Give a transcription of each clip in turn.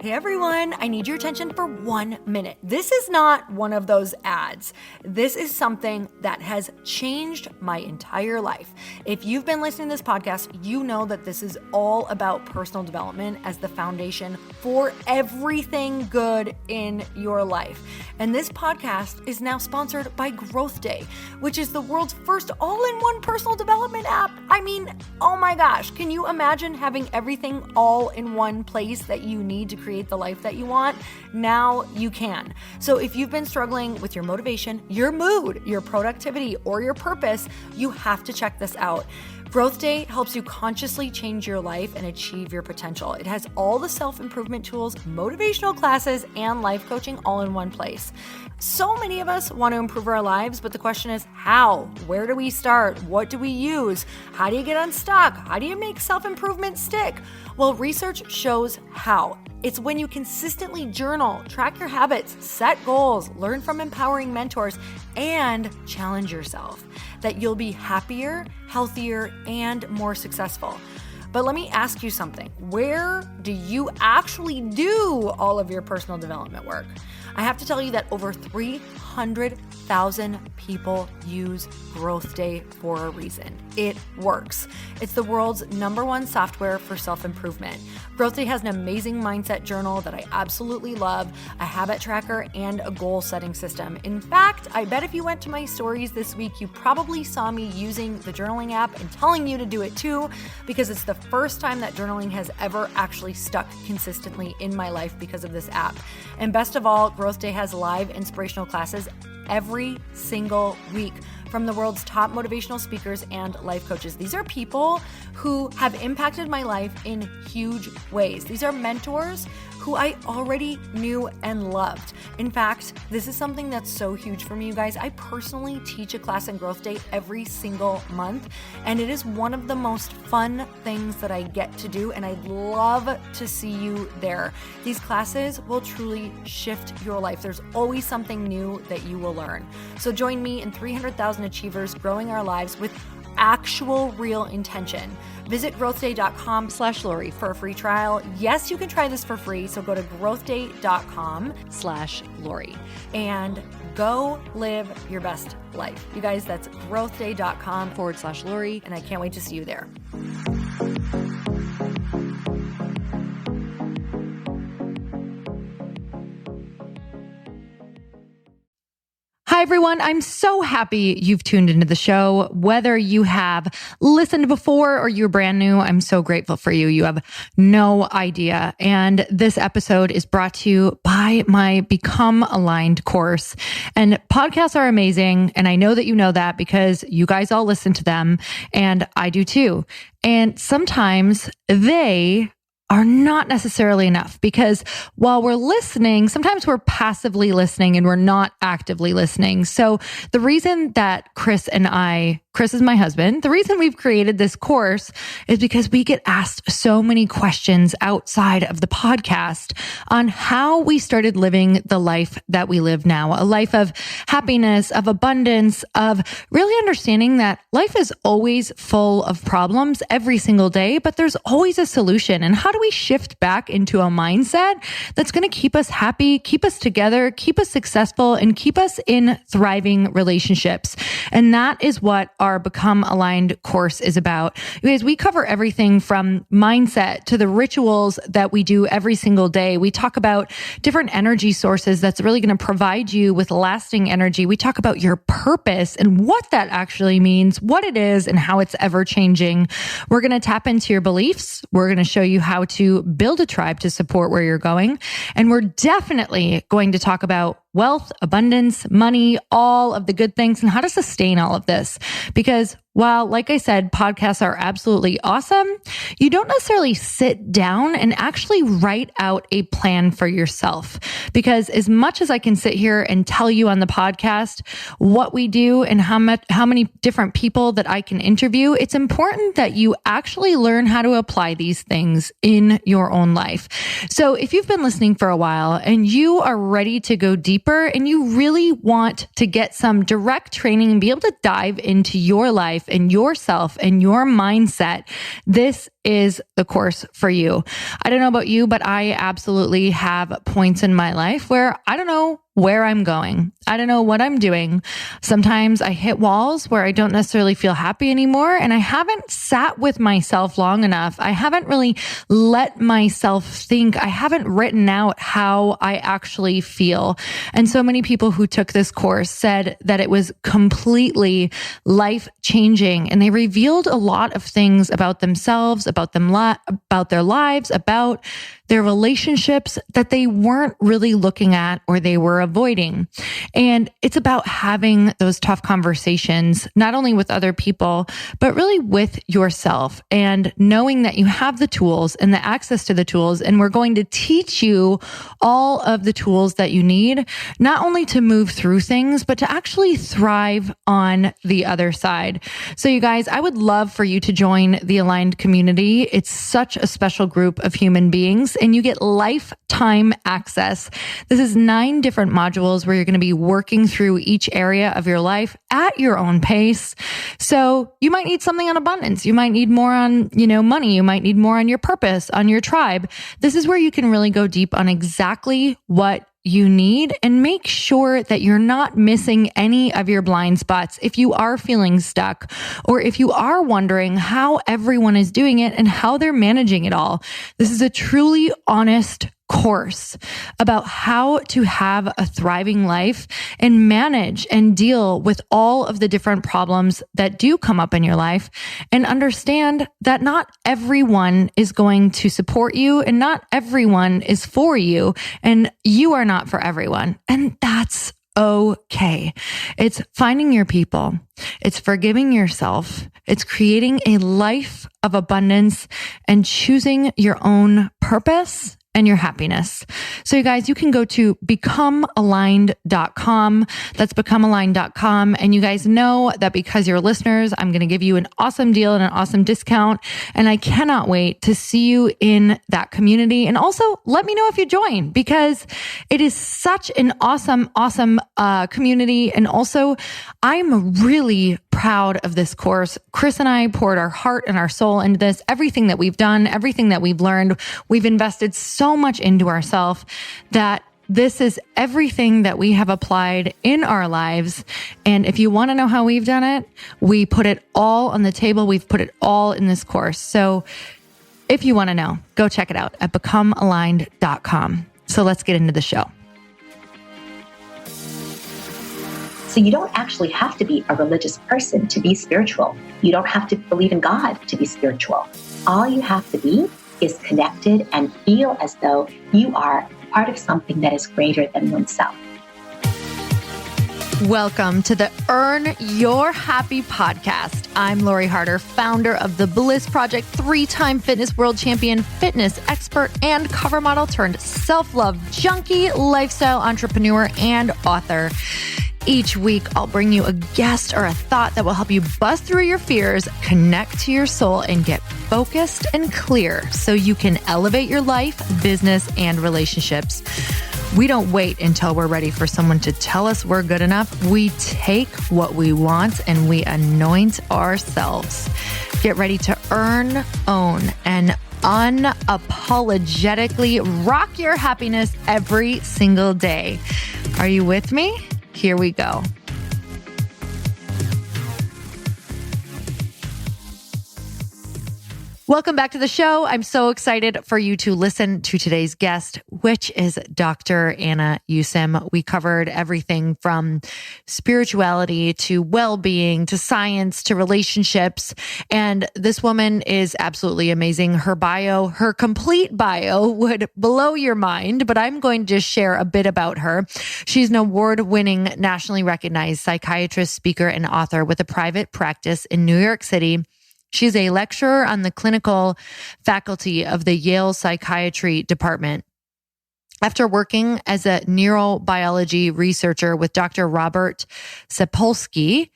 Hey everyone, I need your attention for 1 minute. This is not one of those ads. This is something that has changed my entire life. If you've been listening to this podcast, you know that this is all about personal development as the foundation for everything good in your life. And this podcast is now sponsored by Growth Day, which is the world's first all-in-one personal development app. I mean, oh my gosh, can you imagine having everything all in one place that you need to create the life that you want? Now you can. So if you've been struggling with your motivation, your mood, your productivity, or your purpose, you have to check this out. Growth Day helps you consciously change your life and achieve your potential. It has all the self-improvement tools, motivational classes, and life coaching all in one place. So many of us want to improve our lives, but the question is how? Where do we start? What do we use? How do you get unstuck? How do you make self-improvement stick? Well, research shows how. It's when you consistently journal, track your habits, set goals, learn from empowering mentors, and challenge yourself that you'll be happier, healthier, and more successful. But let me ask you something. Where do you actually do all of your personal development work? I have to tell you that over 300,000 people use Growth Day for a reason. It works. It's the world's #1 software for self-improvement. Growth Day has an amazing mindset journal that I absolutely love, a habit tracker, and a goal-setting system. In fact, I bet if you went to my stories this week, you probably saw me using the journaling app and telling you to do it too, because it's the first time that journaling has ever actually stuck consistently in my life because of this app. And best of all, Growth Day has live inspirational classes every single week from the world's top motivational speakers and life coaches. These are people who have impacted my life in huge ways. These are mentors who I already knew and loved. In fact, this is something that's so huge for me, you guys. I personally teach a class in Growth Day every single month, and it is one of the most fun things that I get to do, and I'd love to see you there. These classes will truly shift your life. There's always something new that you will learn. So join me and 300,000 achievers growing our lives with actual real intention. Visit growthday.com/Lori for a free trial. Yes, you can try this for free. So go to growthday.com/Lori and go live your best life. You guys, that's growthday.com/Lori. And I can't wait to see you there. Hi, everyone. I'm so happy you've tuned into the show. Whether you have listened before or you're brand new, I'm so grateful for you. You have no idea. And this episode is brought to you by my Become Aligned course. And podcasts are amazing. And I know that you know that because you guys all listen to them. And I do too. And sometimes they are not necessarily enough, because while we're listening, sometimes we're passively listening and we're not actively listening. So the reason that Chris is my husband, the reason we've created this course is because we get asked so many questions outside of the podcast on how we started living the life that we live now, a life of happiness, of abundance, of really understanding that life is always full of problems every single day, but there's always a solution. And how do we shift back into a mindset that's going to keep us happy, keep us together, keep us successful, and keep us in thriving relationships? And that is what our Become Aligned course is about. You guys, we cover everything from mindset to the rituals that we do every single day. We talk about different energy sources that's really going to provide you with lasting energy. We talk about your purpose and what that actually means, what it is, and how it's ever changing. We're going to tap into your beliefs. We're going to show you how to build a tribe to support where you're going. And we're definitely going to talk about wealth, abundance, money, all of the good things, and how to sustain all of this. Because while, like I said, podcasts are absolutely awesome, you don't necessarily sit down and actually write out a plan for yourself. Because as much as I can sit here and tell you on the podcast what we do and how many different people that I can interview, it's important that you actually learn how to apply these things in your own life. So if you've been listening for a while and you are ready to go deeper and you really want to get some direct training and be able to dive into your life and yourself and your mindset, this is the course for you. I don't know about you, but I absolutely have points in my life where I don't know where I'm going. I don't know what I'm doing. Sometimes I hit walls where I don't necessarily feel happy anymore, and I haven't sat with myself long enough. I haven't really let myself think. I haven't written out how I actually feel. And so many people who took this course said that it was completely life-changing, and they revealed a lot of things about themselves, about their lives, about their relationships that they weren't really looking at or they were avoiding. And it's about having those tough conversations, not only with other people, but really with yourself, and knowing that you have the tools and the access to the tools. And we're going to teach you all of the tools that you need, not only to move through things, but to actually thrive on the other side. So you guys, I would love for you to join the Aligned community. It's such a special group of human beings, and you get lifetime access. This is 9 different modules where you're going to be working through each area of your life at your own pace. So you might need something on abundance. You might need more on, money. You might need more on your purpose, on your tribe. This is where you can really go deep on exactly what you need and make sure that you're not missing any of your blind spots. If you are feeling stuck, or if you are wondering how everyone is doing it and how they're managing it all, this is a truly honest course about how to have a thriving life and manage and deal with all of the different problems that do come up in your life, and understand that not everyone is going to support you and not everyone is for you, and you are not for everyone. And that's okay. It's finding your people. It's forgiving yourself. It's creating a life of abundance and choosing your own purpose and your happiness. So you guys, you can go to becomealigned.com. That's becomealigned.com. And you guys know that because you're listeners, I'm going to give you an awesome deal and an awesome discount. And I cannot wait to see you in that community. And also let me know if you join, because it is such an awesome community. And also I'm really proud of this course. Chris and I poured our heart and our soul into this. Everything that we've done, everything that we've learned, we've invested so much into ourselves that this is everything that we have applied in our lives. And if you want to know how we've done it, we put it all on the table. We've put it all in this course. So if you want to know, go check it out at becomealigned.com. So let's get into the show. So you don't actually have to be a religious person to be spiritual. You don't have to believe in God to be spiritual. All you have to be is connected and feel as though you are part of something that is greater than oneself. Welcome to the Earn Your Happy podcast. I'm Lori Harder, founder of the Bliss Project, 3-time fitness world champion, fitness expert, and cover model turned self-love junkie, lifestyle entrepreneur, and author. Each week, I'll bring you a guest or a thought that will help you bust through your fears, connect to your soul, and get focused and clear so you can elevate your life, business, and relationships. We don't wait until we're ready for someone to tell us we're good enough. We take what we want and we anoint ourselves. Get ready to earn, own, and unapologetically rock your happiness every single day. Are you with me? Here we go. Welcome back to the show. I'm so excited for you to listen to today's guest, which is Dr. Anna Yusim. We covered everything from spirituality to well-being to science to relationships. And this woman is absolutely amazing. Her bio, her complete bio would blow your mind, but I'm going to just share a bit about her. She's an award-winning, nationally recognized psychiatrist, speaker, and author with a private practice in New York City. She's a lecturer on the clinical faculty of the Yale Psychiatry Department. After working as a neurobiology researcher with Dr. Robert Sapolsky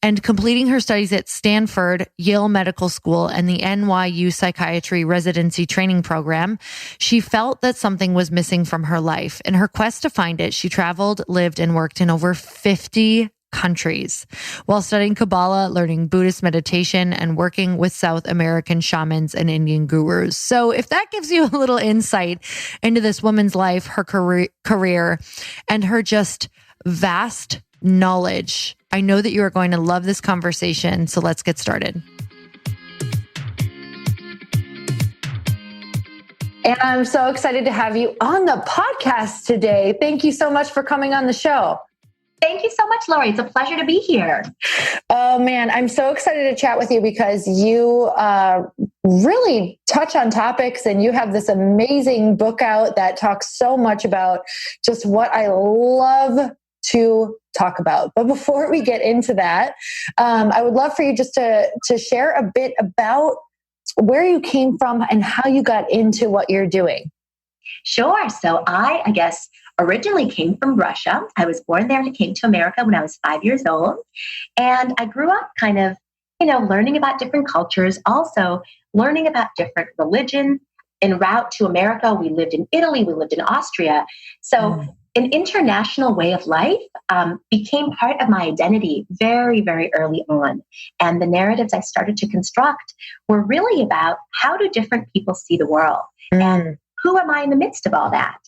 and completing her studies at Stanford, Yale Medical School, and the NYU Psychiatry Residency Training Program, she felt that something was missing from her life. In her quest to find it, she traveled, lived, and worked in over 50 countries while studying Kabbalah, learning Buddhist meditation, and working with South American shamans and Indian gurus. So if that gives you a little insight into this woman's life, her career, and her just vast knowledge, I know that you are going to love this conversation. So let's get started. And I'm so excited to have you on the podcast today. Thank you so much for coming on the show. Thank you so much, Lori. It's a pleasure to be here. Oh man, I'm so excited to chat with you because you really touch on topics and you have this amazing book out that talks so much about just what I love to talk about. But before we get into that, I would love for you just to share a bit about where you came from and how you got into what you're doing. Sure. So I guess, originally came from Russia. I was born there and came to America when I was 5 years old. And I grew up kind of, learning about different cultures, also learning about different religions. En route to America, we lived in Italy, we lived in Austria. So an international way of life became part of my identity very, very early on. And the narratives I started to construct were really about how do different people see the world? And who am I in the midst of all that?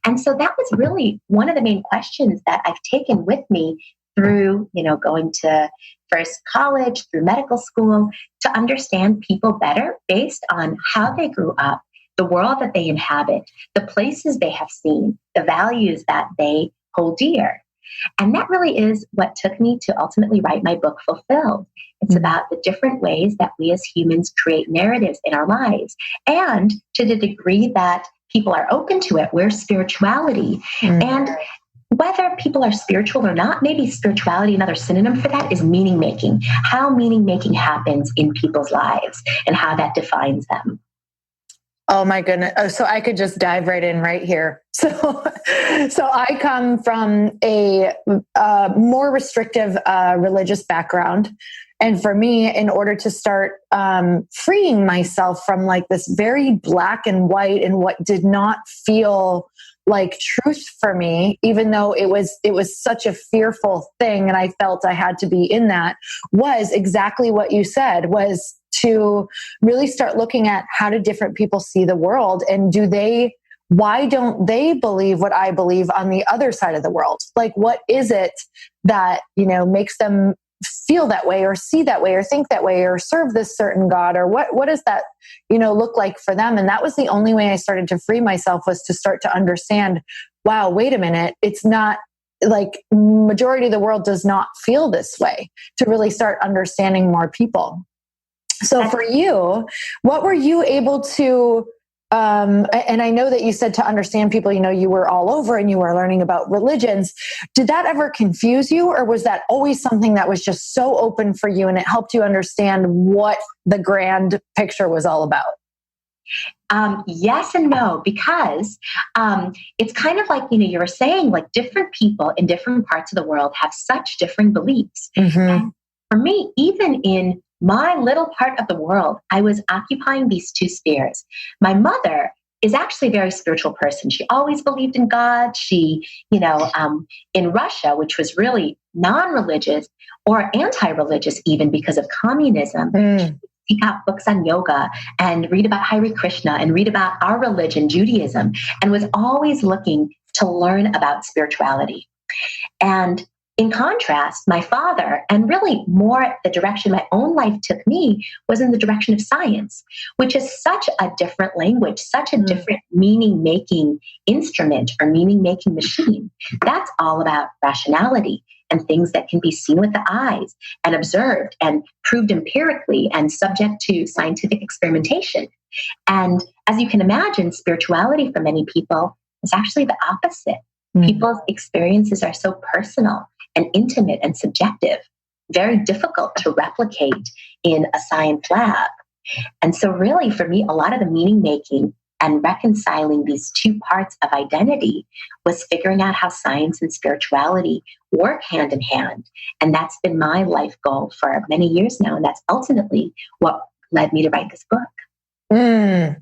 And so that was really one of the main questions that I've taken with me through, going to first college, through medical school, to understand people better based on how they grew up, the world that they inhabit, the places they have seen, the values that they hold dear. And that really is what took me to ultimately write my book, Fulfilled. It's about the different ways that we as humans create narratives in our lives. And to the degree that people are open to it, where's spirituality? And whether people are spiritual or not, maybe spirituality, another synonym for that is meaning making. How meaning making happens in people's lives and how that defines them. Oh my goodness. Oh, so I could just dive right in right here. So I come from a more restrictive religious background. And for me, in order to start freeing myself from like this very black and white and what did not feel like truth for me, even though it was such a fearful thing and I felt I had to be in that, was exactly what you said, was to really start looking at how do different people see the world, and why don't they believe what I believe on the other side of the world? Like, what is it that, makes them feel that way or see that way or think that way or serve this certain God, or what does that, look like for them? And that was the only way I started to free myself, was to start to understand, wow, wait a minute. It's not like majority of the world does not feel this way, to really start understanding more people. So for you, what were you able to, and I know that you said to understand people, you were all over and you were learning about religions. Did that ever confuse you, or was that always something that was just so open for you and it helped you understand what the grand picture was all about? Yes and no, because it's kind of like, you were saying, like different people in different parts of the world have such different beliefs. And for me, even in my little part of the world, I was occupying these two spheres. My mother is actually a very spiritual person. She always believed in God. She, in Russia, which was really non-religious or anti-religious even because of communism, seek out books on yoga and read about Hare Krishna and read about our religion, Judaism, and was always looking to learn about spirituality. And in contrast, my father, and really more the direction my own life took me, was in the direction of science, which is such a different language, such a different meaning-making instrument or meaning-making machine. That's all about rationality and things that can be seen with the eyes and observed and proved empirically and subject to scientific experimentation. And as you can imagine, spirituality for many people is actually the opposite. People's experiences are so personal and intimate and subjective, very difficult to replicate in a science lab. And so really for me, a lot of the meaning making and reconciling these two parts of identity was figuring out how science and spirituality work hand in hand. And that's been my life goal for many years now. And that's ultimately what led me to write this book.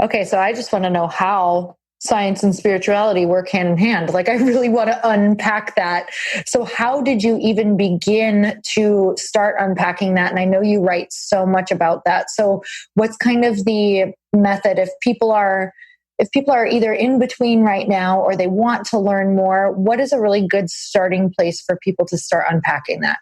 Okay, so I just want to know how science and spirituality work hand in hand. Like, I really want to unpack that. So how did you even begin to start unpacking that? And I know you write so much about that. So what's kind of the method if people are either in between right now or they want to learn more? What is a really good starting place for people to start unpacking that?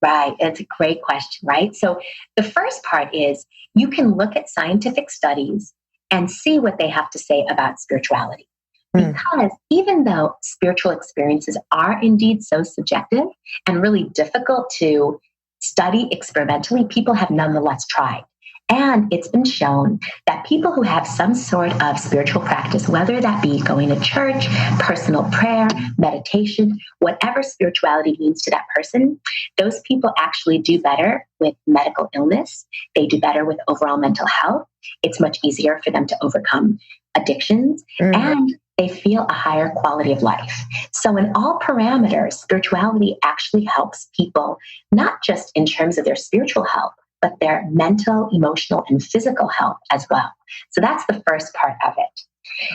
Right. It's a great question, right? So the first part is you can look at scientific studies and see what they have to say about spirituality. Because even though spiritual experiences are indeed so subjective and really difficult to study experimentally, people have nonetheless tried. And it's been shown that people who have some sort of spiritual practice, whether that be going to church, personal prayer, meditation, whatever spirituality means to that person, those people actually do better with medical illness. They do better with overall mental health. It's much easier for them to overcome addictions, and they feel a higher quality of life. So in all parameters, spirituality actually helps people, not just in terms of their spiritual health, but their mental, emotional, and physical health as well. So that's the first part of it.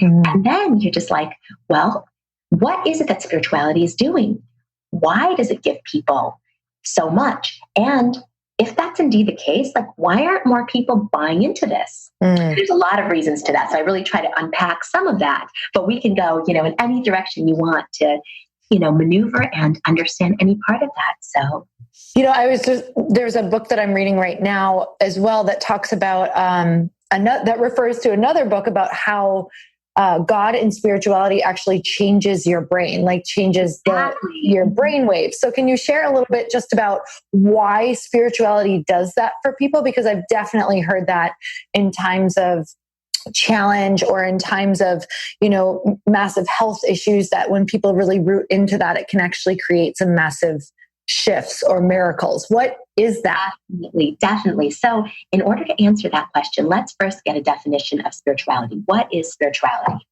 And then you're just like, well, what is it that spirituality is doing? Why does it give people so much? And if that's indeed the case, like, why aren't more people buying into this? There's a lot of reasons to that. So I really try to unpack some of that, but we can go, in any direction you want to, maneuver and understand any part of that. So, there's a book that I'm reading right now as well that talks about, that refers to another book about how God and spirituality actually changes your brain, like changes your brain waves. So can you share a little bit just about why spirituality does that for people? Because I've definitely heard that in times of challenge or in times of, massive health issues, that when people really root into that, it can actually create some massive shifts or miracles. What is that? Definitely. So in order to answer that question, let's first get a definition of spirituality. What is spirituality?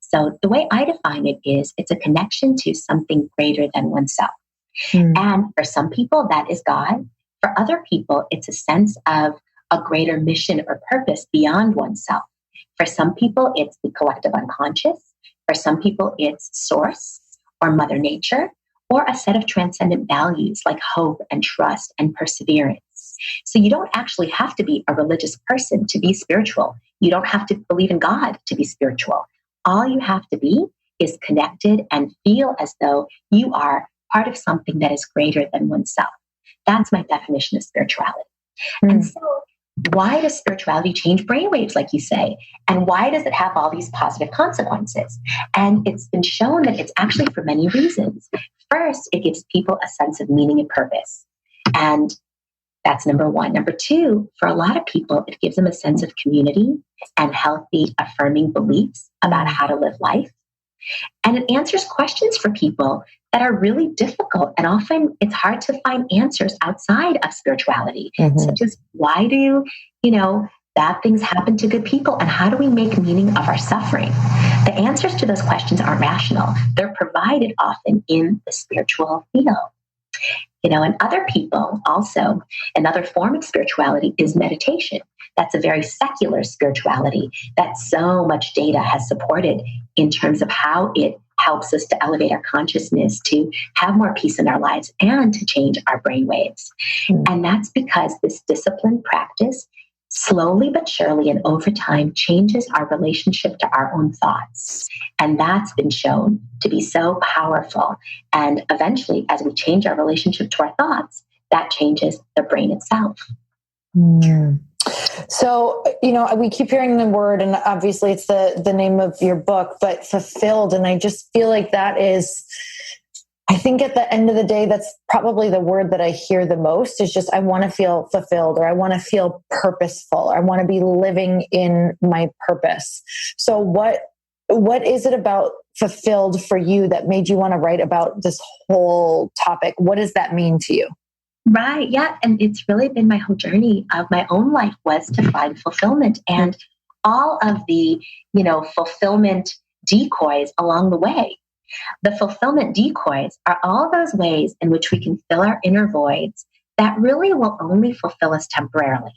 So the way I define it is it's a connection to something greater than oneself. And for some people, that is God. For other people, it's a sense of a greater mission or purpose beyond oneself. For some people, it's the collective unconscious. For some people, it's source or Mother Nature, or a set of transcendent values like hope and trust and perseverance. So you don't actually have to be a religious person to be spiritual. You don't have to believe in God to be spiritual. All you have to be is connected and feel as though you are part of something that is greater than oneself. That's my definition of spirituality. And so why does spirituality change brainwaves, like you say? And why does it have all these positive consequences? And it's been shown that it's actually for many reasons. First, it gives people a sense of meaning and purpose. And that's number one. Number two, for a lot of people, it gives them a sense of community and healthy, affirming beliefs about how to live life. And it answers questions for people that are really difficult. And often it's hard to find answers outside of spirituality, such as why do, bad things happen to good people? And how do we make meaning of our suffering? The answers to those questions aren't rational. They're provided often in the spiritual field. And other people also, another form of spirituality is meditation. That's a very secular spirituality that so much data has supported in terms of how it helps us to elevate our consciousness, to have more peace in our lives, and to change our brain waves. And that's because this disciplined practice slowly but surely and over time changes our relationship to our own thoughts. And that's been shown to be so powerful. And eventually, as we change our relationship to our thoughts, that changes the brain itself. So, we keep hearing the word, and obviously it's the name of your book, but fulfilled. And I just feel like that is, I think at the end of the day, that's probably the word that I hear the most is just, I want to feel fulfilled, or I want to feel purposeful, or I want to be living in my purpose. So what is it about fulfilled for you that made you want to write about this whole topic? What does that mean to you? Right. Yeah. And it's really been my whole journey of my own life was to find fulfillment, and all of the, fulfillment decoys along the way. The fulfillment decoys are all those ways in which we can fill our inner voids that really will only fulfill us temporarily.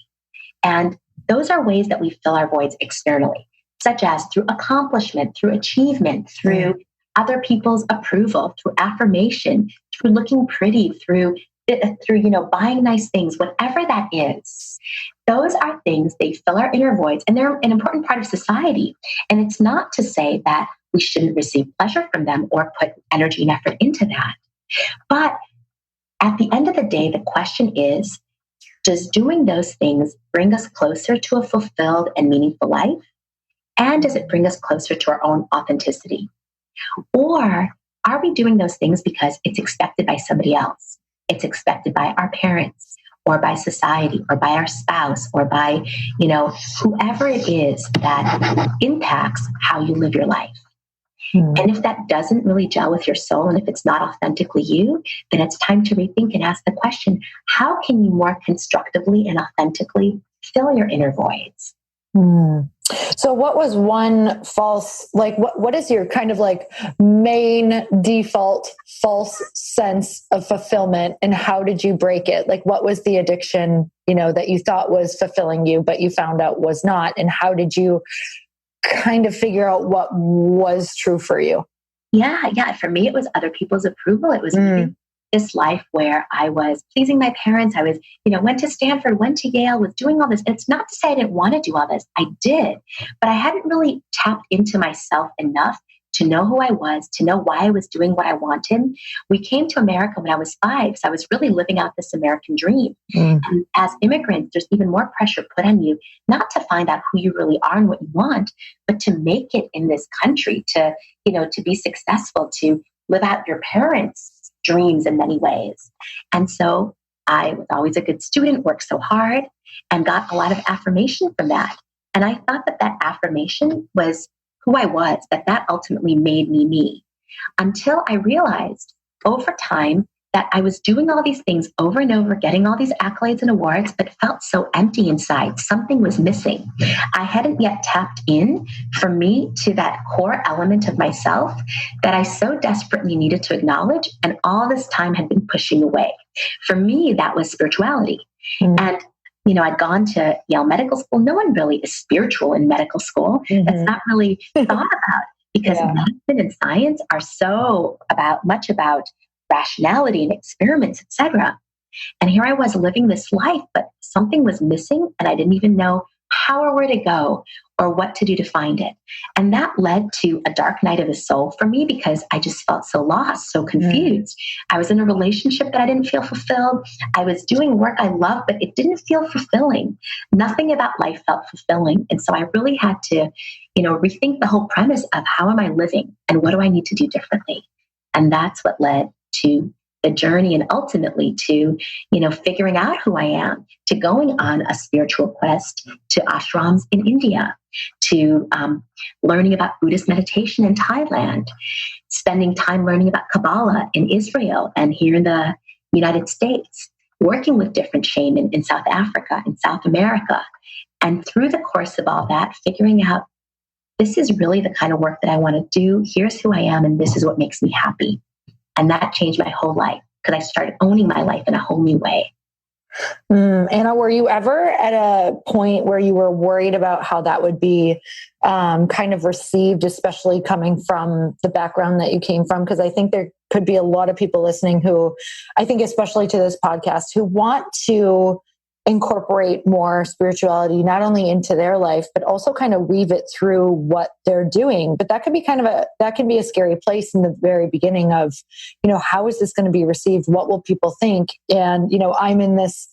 And those are ways that we fill our voids externally. such as through accomplishment, through achievement, through other people's approval, through affirmation, through looking pretty, through buying nice things, whatever that is. Those are things, they fill our inner voids, and they're an important part of society. And it's not to say that we shouldn't receive pleasure from them or put energy and effort into that. But at the end of the day, the question is, does doing those things bring us closer to a fulfilled and meaningful life? And does it bring us closer to our own authenticity? Or are we doing those things because it's expected by somebody else? It's expected by our parents, or by society, or by our spouse, or by, whoever it is that impacts how you live your life. And if that doesn't really gel with your soul, and if it's not authentically you, then it's time to rethink and ask the question, how can you more constructively and authentically fill your inner voids? So what was one false, what is your kind of main default false sense of fulfillment, and how did you break it? What was the addiction, that you thought was fulfilling you, but you found out was not? And how did you kind of figure out what was true for you? Yeah. For me, it was other people's approval. It was this life where I was pleasing my parents. I was, went to Stanford, went to Yale, was doing all this. And it's not to say I didn't want to do all this. I did, but I hadn't really tapped into myself enough to know who I was, to know why I was doing what I wanted. We came to America when I was 5, so I was really living out this American dream. And as immigrants, there's even more pressure put on you, not to find out who you really are and what you want, but to make it in this country, to be successful, to live out your parents' dreams in many ways. And so I was always a good student, worked so hard, and got a lot of affirmation from that. And I thought that affirmation was who I was, that ultimately made me, until I realized over time that I was doing all these things over and over, getting all these accolades and awards, but felt so empty inside. Something was missing. I hadn't yet tapped in, for me, to that core element of myself that I so desperately needed to acknowledge, and all this time had been pushing away. For me, that was spirituality. And I'd gone to Yale Medical School. No one really is spiritual in medical school. It's not really thought about, because medicine and science are so much about rationality and experiments, etc. And here I was living this life, but something was missing, and I didn't even know how or where to go or what to do to find it. And that led to a dark night of the soul for me, because I just felt so lost, so confused. I was in a relationship that I didn't feel fulfilled. I was doing work I loved, but it didn't feel fulfilling. Nothing about life felt fulfilling. And so I really had to, rethink the whole premise of how am I living and what do I need to do differently? And that's what led to the journey, and ultimately to, figuring out who I am, to going on a spiritual quest, to ashrams in India, to learning about Buddhist meditation in Thailand, spending time learning about Kabbalah in Israel and here in the United States, working with different shamans in South Africa, in South America. And through the course of all that, figuring out, this is really the kind of work that I want to do. Here's who I am, and this is what makes me happy. And that changed my whole life, because I started owning my life in a whole new way. Anna, were you ever at a point where you were worried about how that would be kind of received, especially coming from the background that you came from? Because I think there could be a lot of people listening who, I think especially to this podcast, who want to incorporate more spirituality, not only into their life, but also kind of weave it through what they're doing. But that could be that can be a scary place in the very beginning of, how is this going to be received? What will people think? And, I'm in this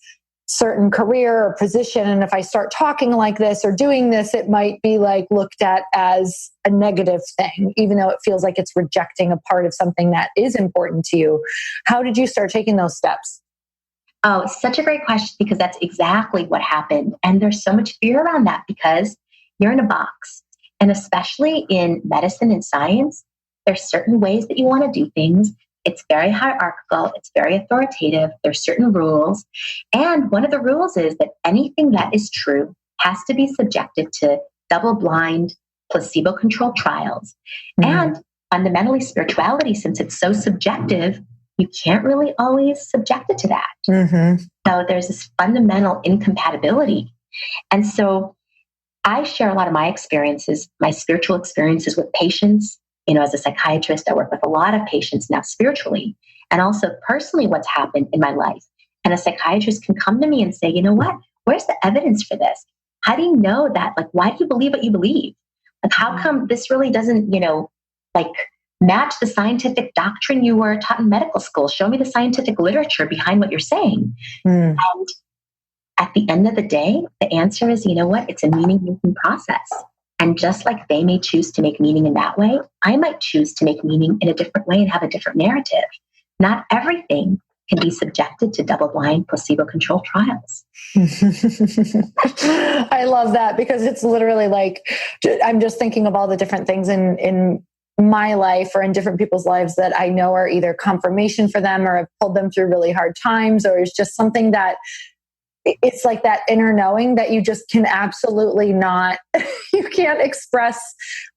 certain career or position, and if I start talking like this or doing this, it might be looked at as a negative thing, even though it feels like it's rejecting a part of something that is important to you. How did you start taking those steps? Oh, such a great question, because that's exactly what happened. And there's so much fear around that, because you're in a box. And especially in medicine and science, there's certain ways that you want to do things. It's very hierarchical. It's very authoritative. There's certain rules. And one of the rules is that anything that is true has to be subjected to double-blind, placebo-controlled trials. And fundamentally, spirituality, since it's so subjective, you can't really always subject it to that. So there's this fundamental incompatibility. And so I share a lot of my experiences, my spiritual experiences with patients. As a psychiatrist, I work with a lot of patients now spiritually, and also personally what's happened in my life. And a psychiatrist can come to me and say, you know what? Where's the evidence for this? How do you know that? Like, why do you believe what you believe? Like, how come this really doesn't, like match the scientific doctrine you were taught in medical school? Show me the scientific literature behind what you're saying. And at the end of the day, the answer is, you know what? It's a meaning-making process. And just like they may choose to make meaning in that way, I might choose to make meaning in a different way and have a different narrative. Not everything can be subjected to double-blind, placebo-controlled trials. I love that, because it's literally like, I'm just thinking of all the different things in my life or in different people's lives that I know are either confirmation for them or have pulled them through really hard times, or is just something that it's like that inner knowing that you just can absolutely not, you can't express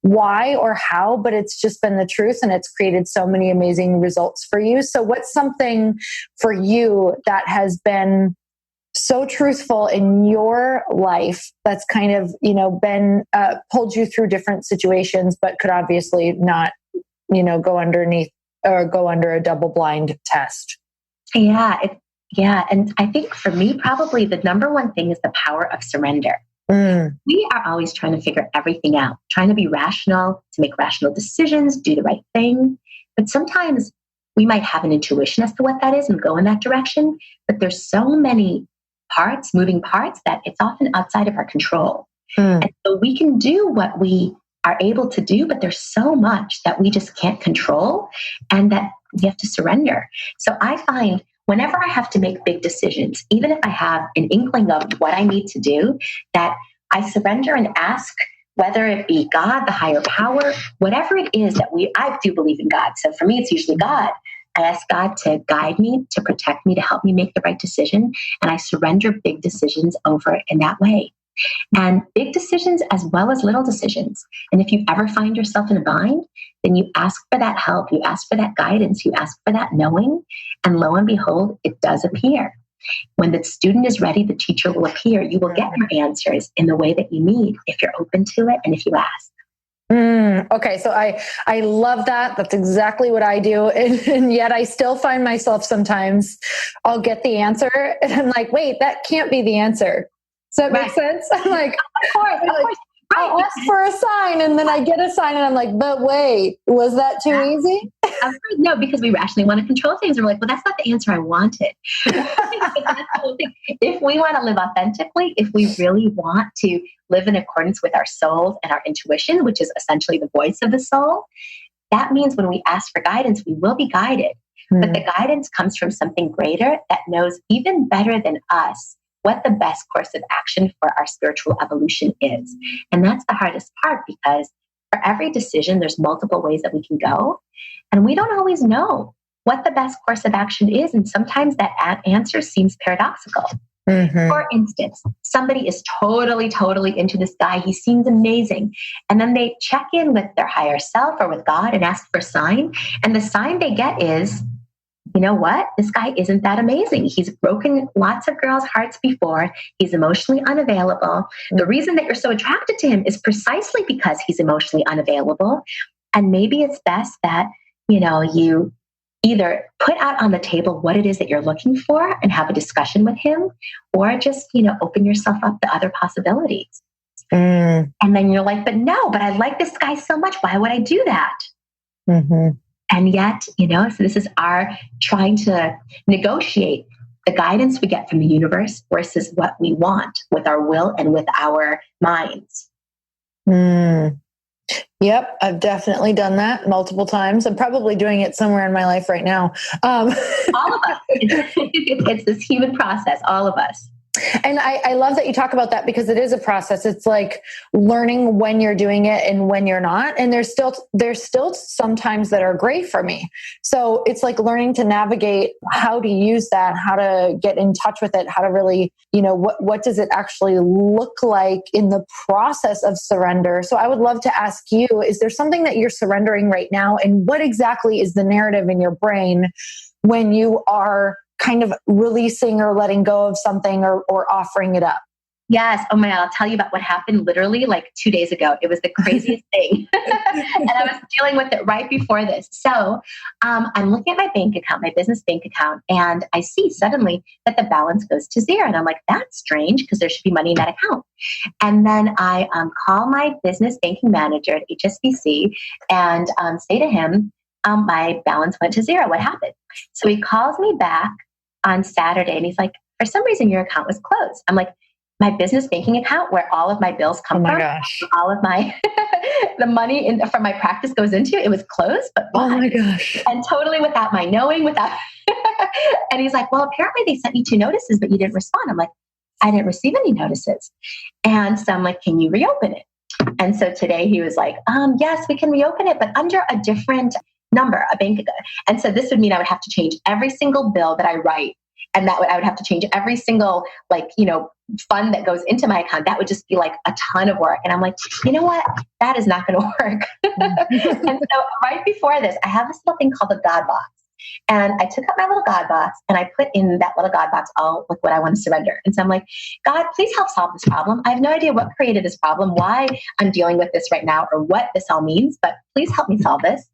why or how, but it's just been the truth, and it's created so many amazing results for you. So what's something for you that has been so truthful in your life that's kind of, been pulled you through different situations, but could obviously not, go underneath or go under a double blind test? Yeah. And I think for me, probably the number one thing is the power of surrender. We are always trying to figure everything out, trying to be rational, to make rational decisions, do the right thing. But sometimes we might have an intuition as to what that is and go in that direction. But there's so many moving parts, that it's often outside of our control. And so we can do what we are able to do, but there's so much that we just can't control and that we have to surrender. So I find whenever I have to make big decisions, even if I have an inkling of what I need to do, that I surrender and ask, whether it be God, the higher power, whatever it is that I do believe in God. So for me, it's usually God. I ask God to guide me, to protect me, to help me make the right decision. And I surrender big decisions over in that way. And big decisions as well as little decisions. And if you ever find yourself in a bind, then you ask for that help, you ask for that guidance, you ask for that knowing, and lo and behold, it does appear. When the student is ready, the teacher will appear. You will get your answers in the way that you need if you're open to it and if you ask. Okay, so I love that. That's exactly what I do. And yet I still find myself sometimes I'll get the answer and I'm like, wait, that can't be the answer. Does that make sense? I'm like, of course. I'll ask for a sign and then I get a sign and I'm like, but wait, was that too easy? No, because we rationally want to control things. And we're like, well, that's not the answer I wanted. If we want to live authentically, if we really want to live in accordance with our souls and our intuition, which is essentially the voice of the soul, that means when we ask for guidance, we will be guided. But the guidance comes from something greater that knows even better than us what the best course of action for our spiritual evolution is. And that's the hardest part, because for every decision, there's multiple ways that we can go. And we don't always know what the best course of action is. And sometimes that answer seems paradoxical. For instance, somebody is totally into this guy. He seems amazing. And then they check in with their higher self or with God and ask for a sign. And the sign they get is, you know what? This guy isn't that amazing. He's broken lots of girls' hearts before. He's emotionally unavailable. The reason that you're so attracted to him is precisely because he's emotionally unavailable. And maybe it's best that, you either put out on the table what it is that you're looking for and have a discussion with him, or just, open yourself up to other possibilities. And then you're like, but I like this guy so much. Why would I do that? And yet, so this is our trying to negotiate the guidance we get from the universe versus what we want with our will and with our minds. Yep, I've definitely done that multiple times. I'm probably doing it somewhere in my life right now. All of us. It's this human process, all of us. And I love that you talk about that, because it is a process. It's like learning when you're doing it and when you're not. And there's still some times that are great for me. So it's like learning to navigate how to use that, how to get in touch with it, how to really, what does it actually look like in the process of surrender? So I would love to ask you, is there something that you're surrendering right now? And what exactly is the narrative in your brain when you are kind of releasing or letting go of something or offering it up? Yes. Oh my God. I'll tell you about what happened literally like 2 days ago. It was the craziest thing. And I was dealing with it right before this. So I'm looking at my bank account, my business bank account, and I see suddenly that the balance goes to zero. And I'm like, that's strange because there should be money in that account. And then I call my business banking manager at HSBC and say to him, my balance went to zero. What happened? So he calls me back on Saturday and he's like, for some reason your account was closed. I'm like, my business banking account where all of my bills come from, all of my, the money from my practice goes into, it was closed, but why? Oh my gosh. And totally without my knowing, and he's like, well, apparently they sent you 2 notices, but you didn't respond. I'm like, I didn't receive any notices. And so I'm like, can you reopen it? And so today he was like, yes, we can reopen it, but under a different number, a bank. And so this would mean I would have to change every single bill that I write. And I would have to change every single, fund that goes into my account. That would just be like a ton of work. And I'm like, you know what? That is not going to work. And so right before this, I have this little thing called the God box. And I took out my little God box and I put in that little God box all like what I want to surrender. And so I'm like, God, please help solve this problem. I have no idea what created this problem, why I'm dealing with this right now, or what this all means, but please help me solve this.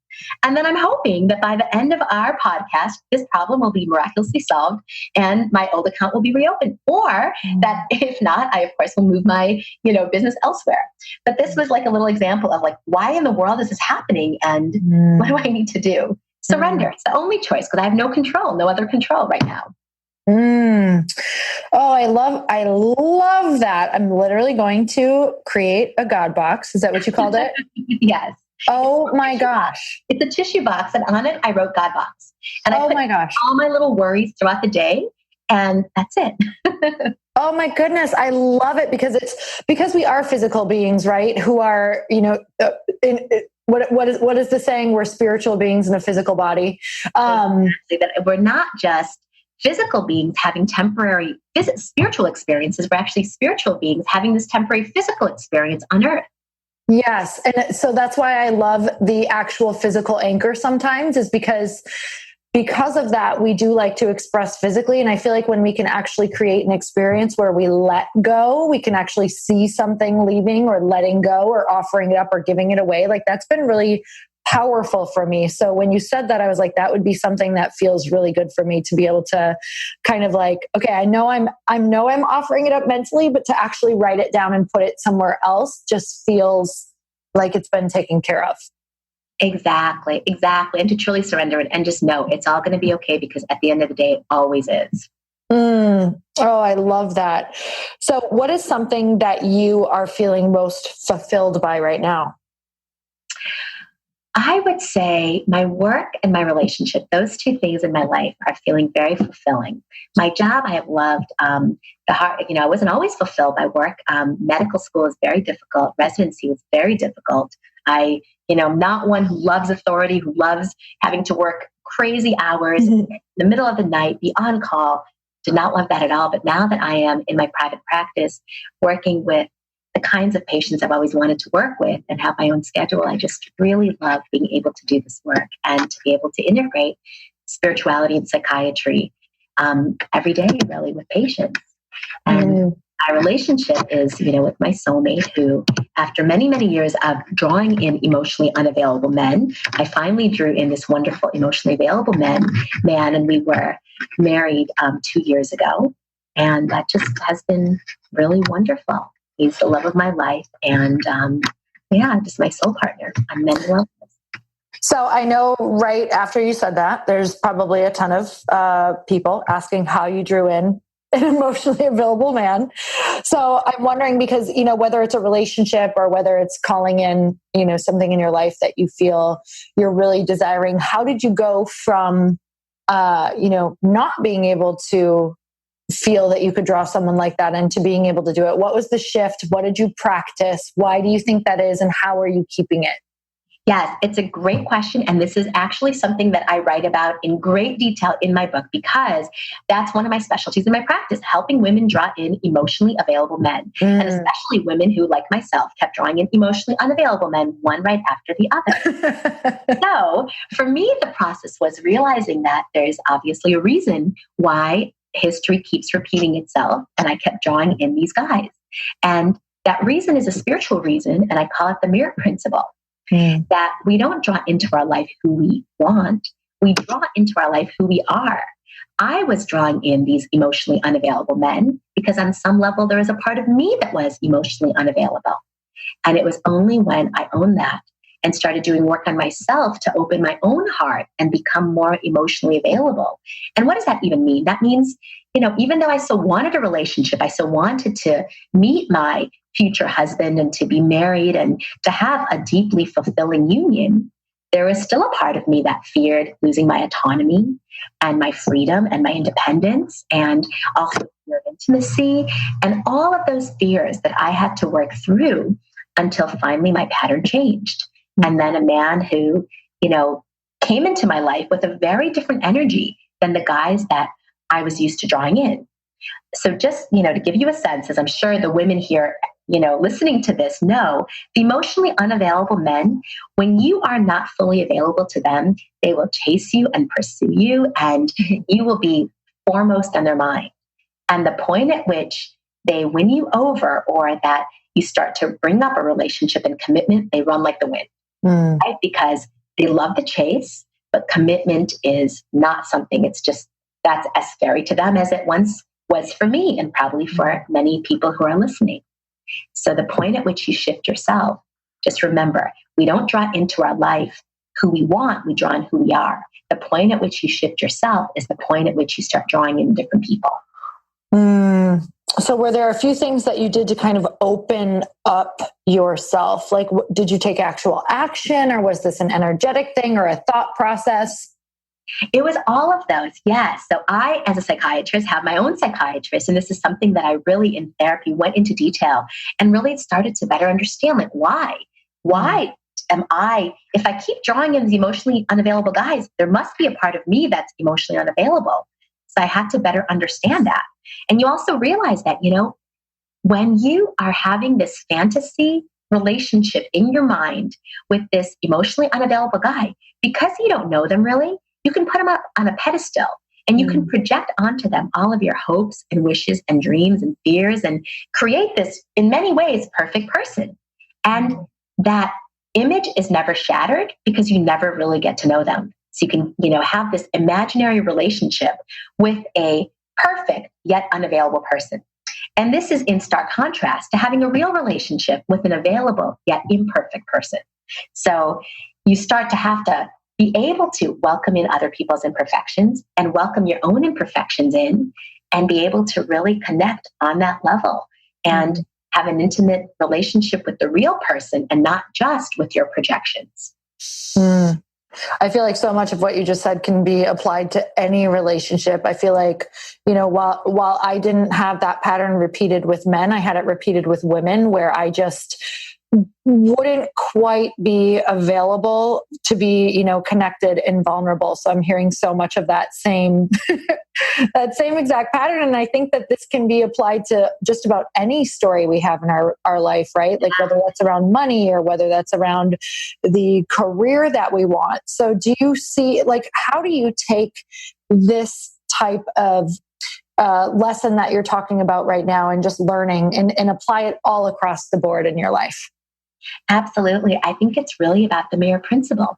And then I'm hoping that by the end of our podcast, this problem will be miraculously solved and my old account will be reopened. Or that if not, I, of course, will move my, business elsewhere. But this was like a little example of like, why in the world is this happening? And what do I need to do? Surrender. It's the only choice because I have no control, no other control right now. Oh, I love that. I'm literally going to create a God box. Is that what you called it? Yes. Oh my gosh. It's a tissue box, and on it, I wrote God box. And I put all my little worries throughout the day, and that's it. Oh my goodness. I love it because we are physical beings, right? Who are, what is the saying? We're spiritual beings in a physical body. Exactly. That we're not just physical beings having temporary spiritual experiences. We're actually spiritual beings having this temporary physical experience on earth. Yes. And so that's why I love the actual physical anchor sometimes, is because of that, we do like to express physically. And I feel like when we can actually create an experience where we let go, we can actually see something leaving or letting go or offering it up or giving it away. Like that's been really powerful for me. So when you said that, I was like, that would be something that feels really good for me to be able to kind of like, okay, I know I'm offering it up mentally, but to actually write it down and put it somewhere else just feels like it's been taken care of. Exactly. And to truly surrender it and just know it's all going to be okay because at the end of the day, it always is. Oh, I love that. So what is something that you are feeling most fulfilled by right now? I would say my work and my relationship, those 2 things in my life are feeling very fulfilling. My job, I have loved. I wasn't always fulfilled by work. Medical school is very difficult. Residency was very difficult. I'm not one who loves authority, who loves having to work crazy hours in the middle of the night, be on call. Did not love that at all. But now that I am in my private practice, working with the kinds of patients I've always wanted to work with and have my own schedule, I just really love being able to do this work and to be able to integrate spirituality and psychiatry every day, really, with patients. And our relationship is, with my soulmate who, after many, many years of drawing in emotionally unavailable men, I finally drew in this wonderful emotionally available man, and we were married 2 years ago. And that just has been really wonderful. He's the love of my life and, just my soul partner on many levels. So I know right after you said that, there's probably a ton of people asking how you drew in an emotionally available man. So I'm wondering because, whether it's a relationship or whether it's calling in, something in your life that you feel you're really desiring, how did you go from, not being able to feel that you could draw someone like that into being able to do it? What was the shift? What did you practice? Why do you think that is? And how are you keeping it? Yes, it's a great question. And this is actually something that I write about in great detail in my book, because that's one of my specialties in my practice, helping women draw in emotionally available men. And especially women who, like myself, kept drawing in emotionally unavailable men, one right after the other. So for me, the process was realizing that there's obviously a reason why history keeps repeating itself. And I kept drawing in these guys. And that reason is a spiritual reason, and I call it the mirror principle. That we don't draw into our life who we want, we draw into our life who we are. I was drawing in these emotionally unavailable men because on some level there was a part of me that was emotionally unavailable. And it was only when I owned that and started doing work on myself to open my own heart and become more emotionally available. And what does that even mean? That means, even though I so wanted a relationship, I so wanted to meet my future husband and to be married and to have a deeply fulfilling union, there was still a part of me that feared losing my autonomy and my freedom and my independence, and also fear of intimacy, and all of those fears that I had to work through until finally my pattern changed. And then a man who, came into my life with a very different energy than the guys that I was used to drawing in. So just, to give you a sense, as I'm sure the women here, listening to this know, the emotionally unavailable men, when you are not fully available to them, they will chase you and pursue you, and you will be foremost on their mind. And the point at which they win you over, or that you start to bring up a relationship and commitment, they run like the wind, right? Because they love the chase, but commitment is not something, that's as scary to them as it once was for me, and probably for many people who are listening. So the point at which you shift yourself, just remember, we don't draw into our life who we want, we draw in who we are. The point at which you shift yourself is the point at which you start drawing in different people. So were there a few things that you did to kind of open up yourself? Like, did you take actual action, or was this an energetic thing or a thought process? It was all of those, yes. So I, as a psychiatrist, have my own psychiatrist, and this is something that I really, in therapy, went into detail and really started to better understand, like, why? Why am I, if I keep drawing in these emotionally unavailable guys, there must be a part of me that's emotionally unavailable. So I had to better understand that. And you also realize that, when you are having this fantasy relationship in your mind with this emotionally unavailable guy, because you don't know them really, you can put them up on a pedestal and you can project onto them all of your hopes and wishes and dreams and fears and create this, in many ways, perfect person. And that image is never shattered because you never really get to know them. So you can, have this imaginary relationship with a perfect yet unavailable person. And this is in stark contrast to having a real relationship with an available yet imperfect person. So you start to have to be able to welcome in other people's imperfections and welcome your own imperfections in, and be able to really connect on that level and have an intimate relationship with the real person and not just with your projections. I feel like so much of what you just said can be applied to any relationship. I feel like, while I didn't have that pattern repeated with men, I had it repeated with women, where I just wouldn't quite be available to be, connected and vulnerable. So I'm hearing so much of that same exact pattern. And I think that this can be applied to just about any story we have in our life, right? Like whether that's around money or whether that's around the career that we want. So do you see, how do you take this type of lesson that you're talking about right now and just learning and apply it all across the board in your life? Absolutely. I think it's really about the mirror principle,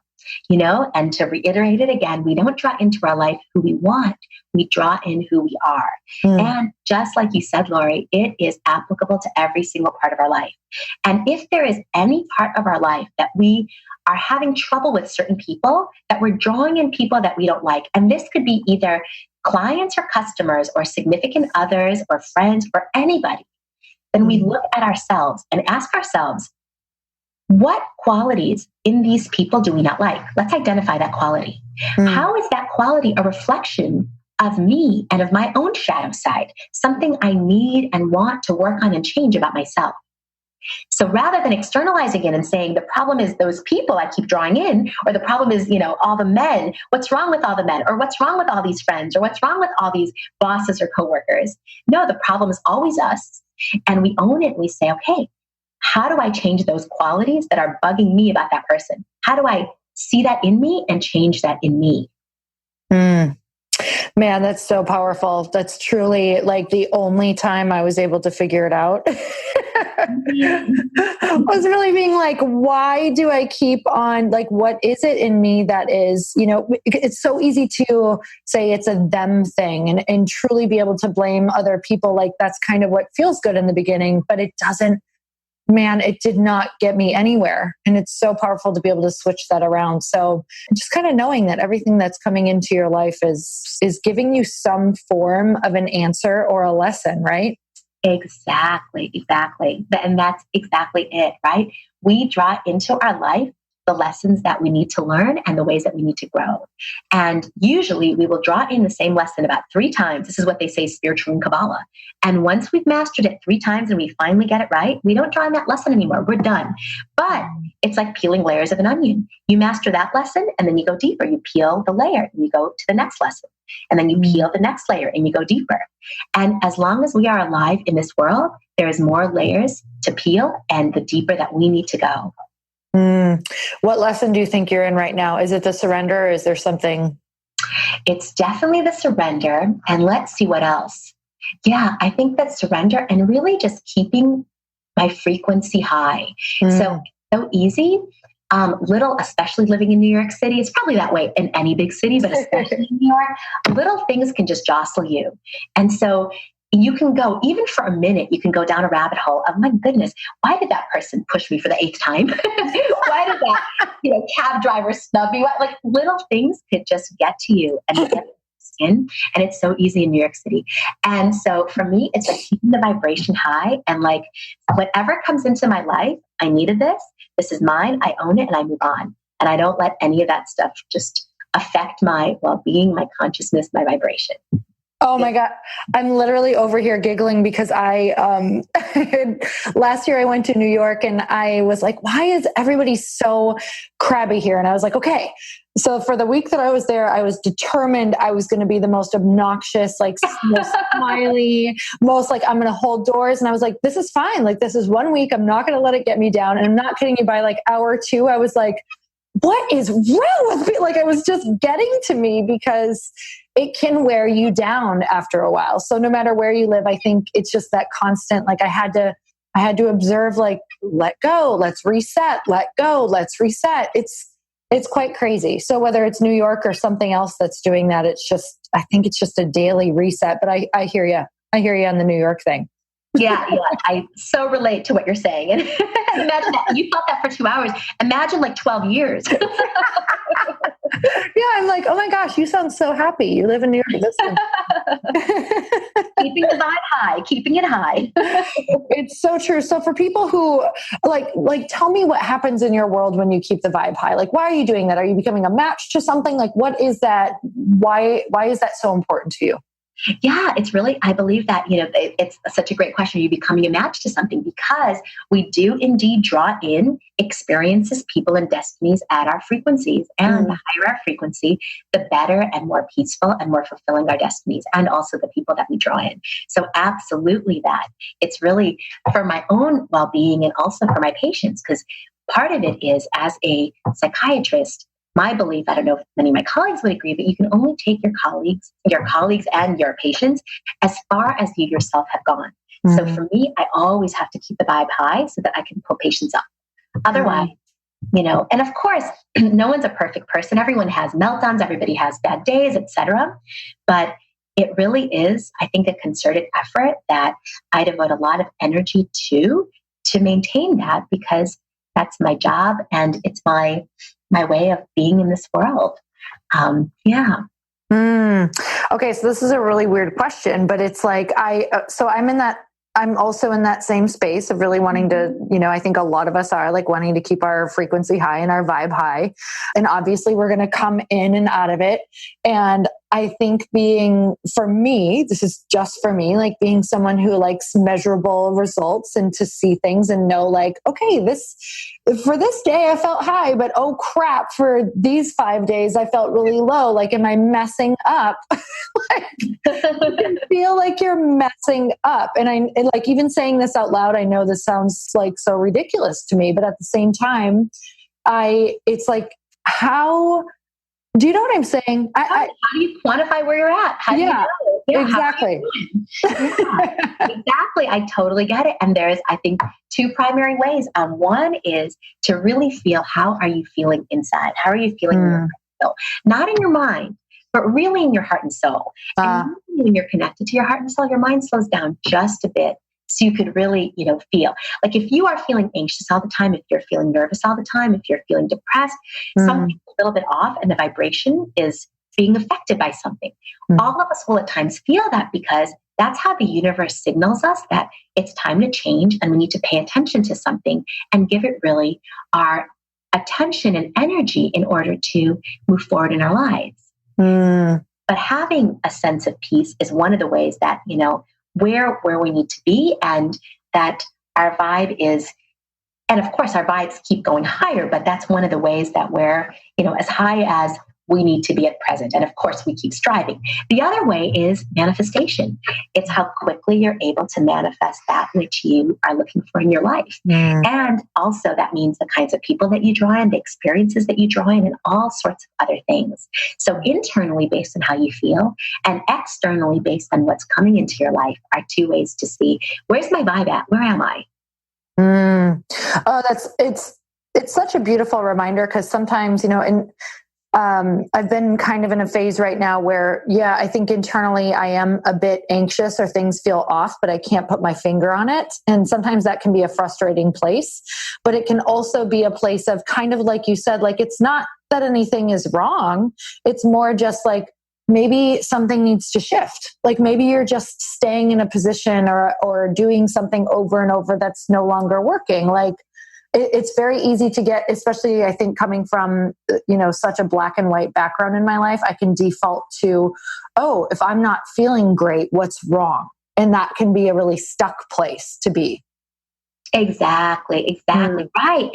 and to reiterate it again, we don't draw into our life who we want, we draw in who we are. And just like you said, Lori, it is applicable to every single part of our life. And if there is any part of our life that we are having trouble with certain people, that we're drawing in people that we don't like, and this could be either clients or customers or significant others or friends or anybody, then we look at ourselves and ask ourselves, what qualities in these people do we not like? Let's identify that quality. How is that quality a reflection of me and of my own shadow side? Something I need and want to work on and change about myself. So rather than externalizing it and saying the problem is those people I keep drawing in, or the problem is, all the men, what's wrong with all the men, or what's wrong with all these friends, or what's wrong with all these bosses or coworkers? No, the problem is always us. And we own it and we say, okay, how do I change those qualities that are bugging me about that person? How do I see that in me and change that in me? Man, that's so powerful. That's truly like the only time I was able to figure it out was really being like, why do I keep on, like, what is it in me that is, it's so easy to say it's a them thing and truly be able to blame other people. Like that's kind of what feels good in the beginning, but it doesn't. Man, it did not get me anywhere. And it's so powerful to be able to switch that around. So just kind of knowing that everything that's coming into your life is giving you some form of an answer or a lesson, right? Exactly. And that's exactly it, right? We draw into our life the lessons that we need to learn and the ways that we need to grow. And usually we will draw in the same lesson about 3 times. This is what they say spiritually in Kabbalah. And once we've mastered it 3 times and we finally get it right, we don't draw in that lesson anymore. We're done. But it's like peeling layers of an onion. You master that lesson and then you go deeper. You peel the layer and you go to the next lesson. And then you peel the next layer and you go deeper. And as long as we are alive in this world, there is more layers to peel and the deeper that we need to go. What lesson do you think you're in right now? Is it the surrender or is there something? It's definitely the surrender. And let's see what else. Yeah, I think that surrender and really just keeping my frequency high. So easy. Little, especially living in New York City, it's probably that way in any big city, but especially in New York, little things can just jostle you. And so you can go, even for a minute, you can go down a rabbit hole of, my goodness, why did that person push me for the 8th time? Why did that, cab driver snub me? Like little things could just get to you and get in. And it's so easy in New York City. And so for me, it's like keeping the vibration high and like whatever comes into my life, I needed this. This is mine. I own it and I move on. And I don't let any of that stuff just affect my well-being, my consciousness, my vibration. Oh my God. I'm literally over here giggling because last year I went to New York and I was like, why is everybody so crabby here? And I was like, okay. So for the week that I was there, I was determined I was going to be the most obnoxious, like most smiley, most like I'm going to hold doors. And I was like, this is fine. Like this is 1 week. I'm not going to let it get me down. And I'm not kidding you, by like hour 2, I was like, what is wrong with me? Like it was just getting to me because it can wear you down after a while. So no matter where you live, I think it's just that constant, like I had to observe, like, let go, let's reset, let go, let's reset. It's quite crazy. So whether it's New York or something else that's doing that, I think it's just a daily reset, but I hear you. I hear you on the New York thing. Yeah. I so relate to what you're saying. And imagine that you felt that for 2 hours. Imagine like 12 years. Yeah, I'm like, oh my gosh, you sound so happy. You live in New York. Keeping the vibe high, keeping it high. It's so true. So for people who like, tell me what happens in your world when you keep the vibe high. Like, why are you doing that? Are you becoming a match to something? Like, what is that? Why is that so important to you? Yeah, it's really, I believe that, it's such a great question. Are you becoming a match to something? Because we do indeed draw in experiences, people, and destinies at our frequencies. And the higher our frequency, the better and more peaceful and more fulfilling our destinies, and also the people that we draw in. So absolutely that. It's really for my own well-being and also for my patients, because part of it is, as a psychiatrist, my belief, I don't know if many of my colleagues would agree, but you can only take your colleagues and your patients as far as you yourself have gone. So for me, I always have to keep the vibe high so that I can pull patients up. Otherwise, and of course, no one's a perfect person. Everyone has meltdowns. Everybody has bad days, etc. But it really is, I think, a concerted effort that I devote a lot of energy to maintain that, because that's my job and it's my way of being in this world. Yeah. Okay. So this is a really weird question, but it's like, I'm also in that same space of really wanting to, I think a lot of us are like wanting to keep our frequency high and our vibe high. And obviously we're going to come in and out of it. And I think for me, this is just for me, like being someone who likes measurable results and to see things and know like, okay, for this day I felt high, but oh crap, for these 5 days I felt really low. Like, am I messing up? You can feel like you're messing up. And like, even saying this out loud, I know this sounds like so ridiculous to me, but at the same time, it's like, how Do you know what I'm saying? How do you quantify where you're at? How do you know? Exactly. Exactly. I totally get it. And there's, I think, two primary ways. One is to really feel, how are you feeling inside? How are you feeling in your heart and soul? Not in your mind, but really in your heart and soul. And when you're connected to your heart and soul, your mind slows down just a bit. So you could really, feel like if you are feeling anxious all the time, if you're feeling nervous all the time, if you're feeling depressed, something's a little bit off and the vibration is being affected by something. All of us will at times feel that because that's how the universe signals us that it's time to change and we need to pay attention to something and give it really our attention and energy in order to move forward in our lives. But having a sense of peace is one of the ways that, where we need to be, and that our vibe is, and of course our vibes keep going higher, but that's one of the ways that we're, as high as we need to be at present. And of course we keep striving. The other way is manifestation. It's how quickly you're able to manifest that which you are looking for in your life. And also that means the kinds of people that you draw in, the experiences that you draw in, and all sorts of other things. So internally based on how you feel, and externally based on what's coming into your life, are two ways to see, where's my vibe at? Where am I? Oh, it's such a beautiful reminder, because sometimes, I've been kind of in a phase right now where, I think internally I am a bit anxious, or things feel off, but I can't put my finger on it. And sometimes that can be a frustrating place, but it can also be a place of, kind of like you said, like, it's not that anything is wrong. It's more just like, maybe something needs to shift. Like maybe you're just staying in a position or doing something over and over that's no longer working. Like, it's very easy to get, especially I think coming from, such a black and white background in my life, I can default to, if I'm not feeling great, what's wrong? And that can be a really stuck place to be. Exactly. Right.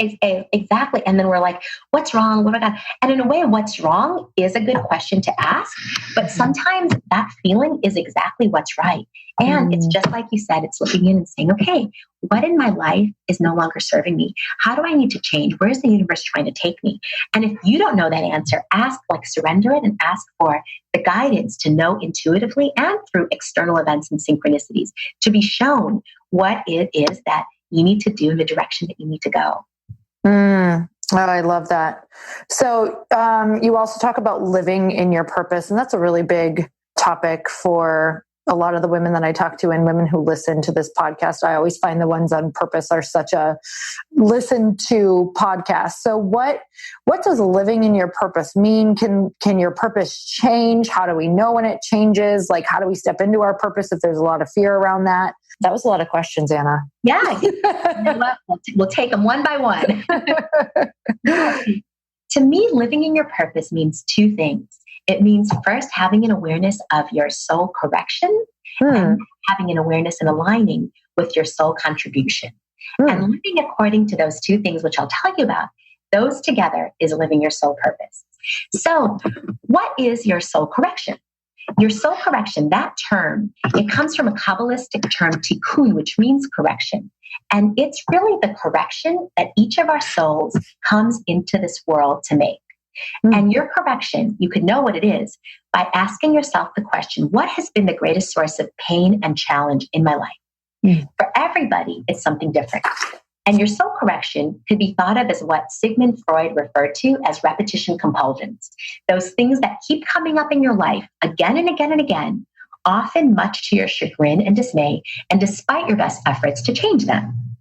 Exactly. And then we're like, what's wrong? What have I got? And in a way, what's wrong is a good question to ask, but sometimes that feeling is exactly what's right. And it's just like you said, it's looking in and saying, okay, what in my life is no longer serving me? How do I need to change? Where's the universe trying to take me? And if you don't know that answer, surrender it and ask for the guidance to know intuitively and through external events and synchronicities to be shown what it is that you need to do in the direction that you need to go. Oh, I love that. So you also talk about living in your purpose, and that's a really big topic for a lot of the women that I talk to and women who listen to this podcast. I always find the ones on purpose are such a listen to podcast. So what does living in your purpose mean? Can your purpose change? How do we know when it changes? Like, how do we step into our purpose if there's a lot of fear around that? That was a lot of questions, Anna. Yeah. We'll take them one by one. To me, living in your purpose means two things. It means first having an awareness of your soul correction and having an awareness and aligning with your soul contribution. And living according to those two things, which I'll tell you about, those together is living your soul purpose. So what is your soul correction? Your soul correction, that term, it comes from a Kabbalistic term, tikkun, which means correction. And it's really the correction that each of our souls comes into this world to make. And your correction, you could know what it is by asking yourself the question, what has been the greatest source of pain and challenge in my life? For everybody, it's something different. And your soul correction could be thought of as what Sigmund Freud referred to as repetition compulsions. Those things that keep coming up in your life again and again and again, often much to your chagrin and dismay, and despite your best efforts to change them.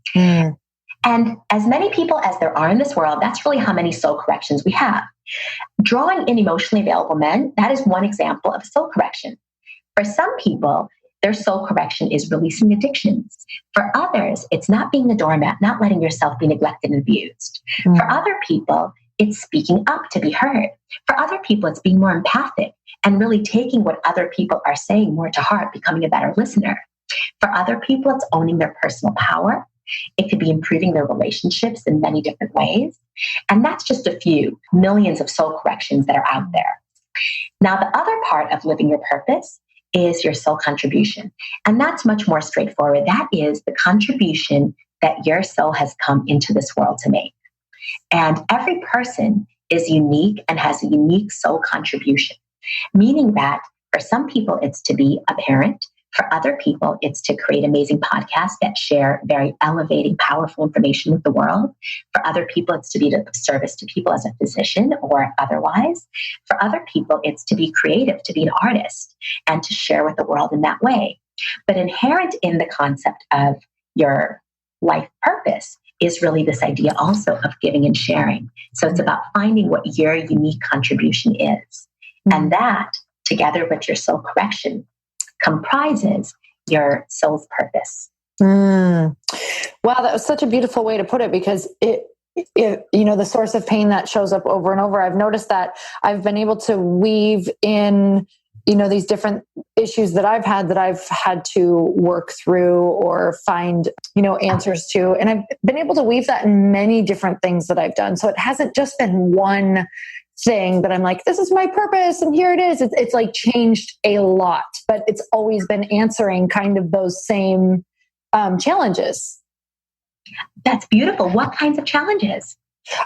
And as many people as there are in this world, that's really how many soul corrections we have. Drawing in emotionally available men, that is one example of a soul correction. For some people, their soul correction is releasing addictions. For others, it's not being a doormat, not letting yourself be neglected and abused. For other people, it's speaking up to be heard. For other people, it's being more empathic and really taking what other people are saying more to heart, becoming a better listener. For other people, it's owning their personal power. It could be improving their relationships in many different ways. And that's just a few millions of soul corrections that are out there. Now, the other part of living your purpose is your soul contribution. And that's much more straightforward. That is the contribution that your soul has come into this world to make. And every person is unique and has a unique soul contribution, meaning that for some people, it's to be a parent. For other people, it's to create amazing podcasts that share very elevating, powerful information with the world. For other people, it's to be of service to people as a physician or otherwise. For other people, it's to be creative, to be an artist, and to share with the world in that way. But inherent in the concept of your life purpose is really this idea also of giving and sharing. So it's about finding what your unique contribution is. And that, together with your soul correction, comprises your soul's purpose. Wow, that was such a beautiful way to put it, because it, the source of pain that shows up over and over, I've noticed that I've been able to weave in, these different issues that I've had to work through or find, answers to. And I've been able to weave that in many different things that I've done. So it hasn't just been one thing that I'm like, this is my purpose and here it is. It's like changed a lot, but it's always been answering kind of those same challenges. That's beautiful. What kinds of challenges?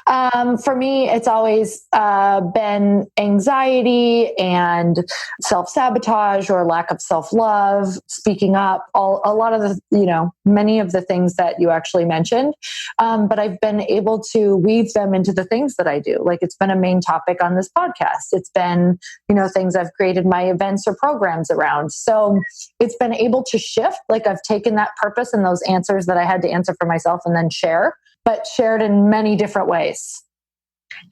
For me, it's always been anxiety and self-sabotage or lack of self-love, speaking up, a lot of the, many of the things that you actually mentioned. But I've been able to weave them into the things that I do. Like, it's been a main topic on this podcast. It's been, things I've created my events or programs around. So it's been able to shift. Like, I've taken that purpose and those answers that I had to answer for myself and then share, but shared in many different ways.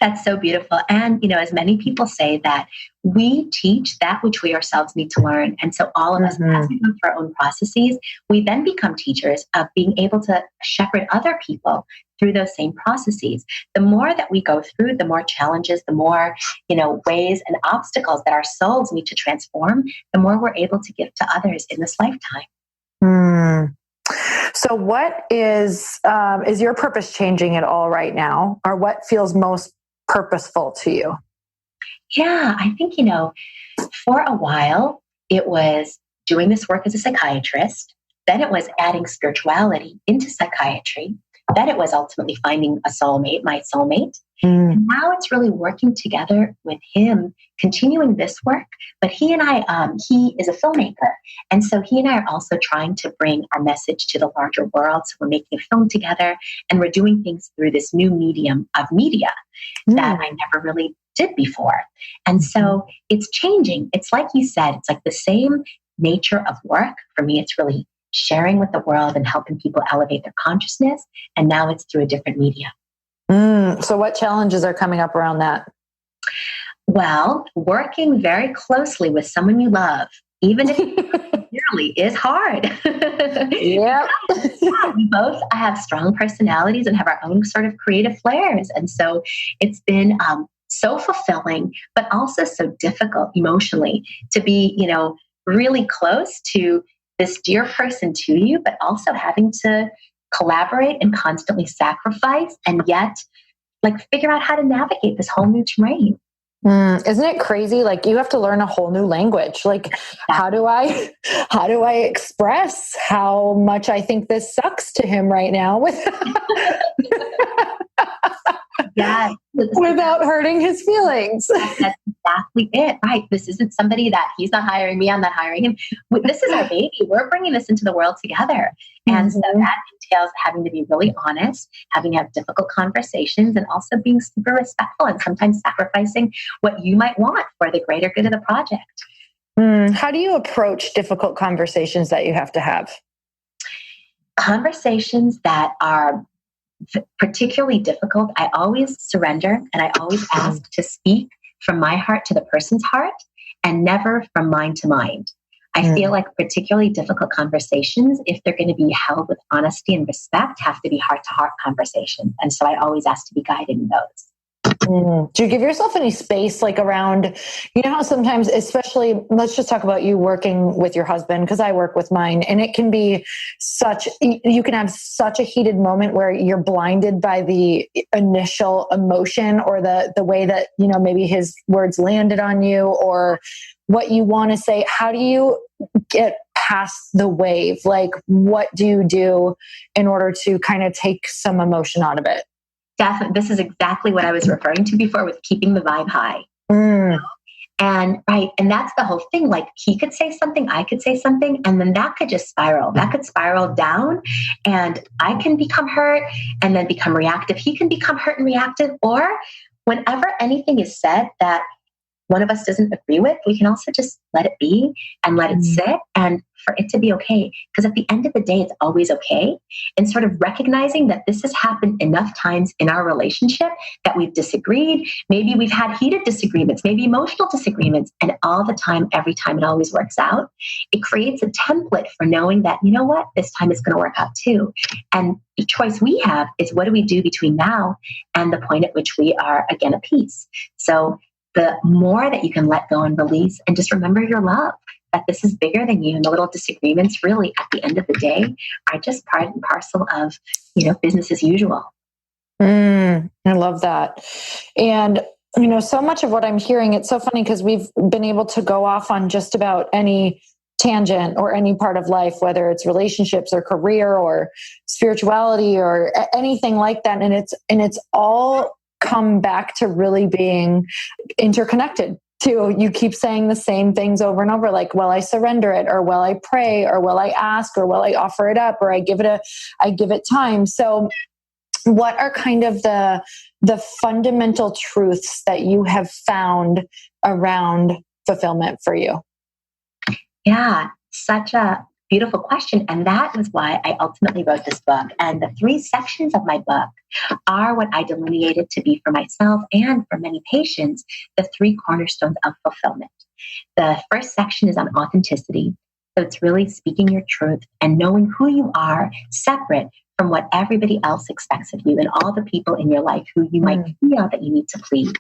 That's so beautiful. And, as many people say, that we teach that which we ourselves need to learn. And so all of us, as we go through our own processes, we then become teachers of being able to shepherd other people through those same processes. The more that we go through, the more challenges, the more, ways and obstacles that our souls need to transform, the more we're able to give to others in this lifetime. So what is your purpose changing at all right now? Or what feels most purposeful to you? Yeah, I think, for a while, it was doing this work as a psychiatrist. Then it was adding spirituality into psychiatry. Then it was ultimately finding a soulmate, my soulmate. And now it's really working together with him, continuing this work. But he and I, he is a filmmaker. And so he and I are also trying to bring our message to the larger world. So we're making a film together, and we're doing things through this new medium of media that I never really did before. And so it's changing. It's like you said, it's like the same nature of work. For me, it's really sharing with the world and helping people elevate their consciousness. And now it's through a different medium. So what challenges are coming up around that? Well, working very closely with someone you love, even if dearly, is hard. Yep. We both have strong personalities and have our own sort of creative flares. And so it's been so fulfilling, but also so difficult emotionally to be, really close to this dear person to you, but also having to collaborate and constantly sacrifice, and yet figure out how to navigate this whole new terrain. Isn't it crazy? Like, you have to learn a whole new language. Like, how do I express how much I think this sucks to him right now without hurting his feelings? That's exactly it. Right. This isn't somebody that he's not hiring me, I'm not hiring him. This is our baby. We're bringing this into the world together. And so that entails having to be really honest, having to have difficult conversations, and also being super respectful and sometimes sacrificing what you might want for the greater good of the project. How do you approach difficult conversations that you have to have? Conversations that are particularly difficult, I always surrender, and I always ask to speak from my heart to the person's heart and never from mind to mind. I feel like particularly difficult conversations, if they're going to be held with honesty and respect, have to be heart-to-heart conversations. And so I always ask to be guided in those. Do you give yourself any space, around, how sometimes, especially, let's just talk about you working with your husband, because I work with mine, and it can be you can have such a heated moment where you're blinded by the initial emotion or the way that, maybe his words landed on you or what you want to say. How do you get past the wave? What do you do in order to kind of take some emotion out of it? Definitely. This is exactly what I was referring to before with keeping the vibe high. Mm. And right. And that's the whole thing. Like he could say something, I could say something, and then that could just spiral. That could spiral down and I can become hurt and then become reactive. He can become hurt and reactive. Or whenever anything is said that one of us doesn't agree with, we can also just let it be and let it sit and for it to be okay. Because at the end of the day, it's always okay. And sort of recognizing that this has happened enough times in our relationship that we've disagreed. Maybe we've had heated disagreements, maybe emotional disagreements, and all the time, every time it always works out. It creates a template for knowing that, you know what, this time it's going to work out too. And the choice we have is what do we do between now and the point at which we are again at peace. So the more that you can let go and release and just remember your love, that this is bigger than you. And the little disagreements really at the end of the day are just part and parcel of, business as usual. I love that. And, so much of what I'm hearing, it's so funny because we've been able to go off on just about any tangent or any part of life, whether it's relationships or career or spirituality or anything like that. And it's all come back to really being interconnected too. You keep saying the same things over and over, like, well, I surrender it, or well, I pray, or well, I ask, or well, I offer it up, or I give it time. So what are kind of the fundamental truths that you have found around fulfillment for you? Yeah, such a beautiful question. And that was why I ultimately wrote this book. And the 3 sections of my book are what I delineated to be for myself and for many patients, the 3 cornerstones of fulfillment. The first section is on authenticity. So it's really speaking your truth and knowing who you are separate from what everybody else expects of you and all the people in your life who you might feel that you need to please.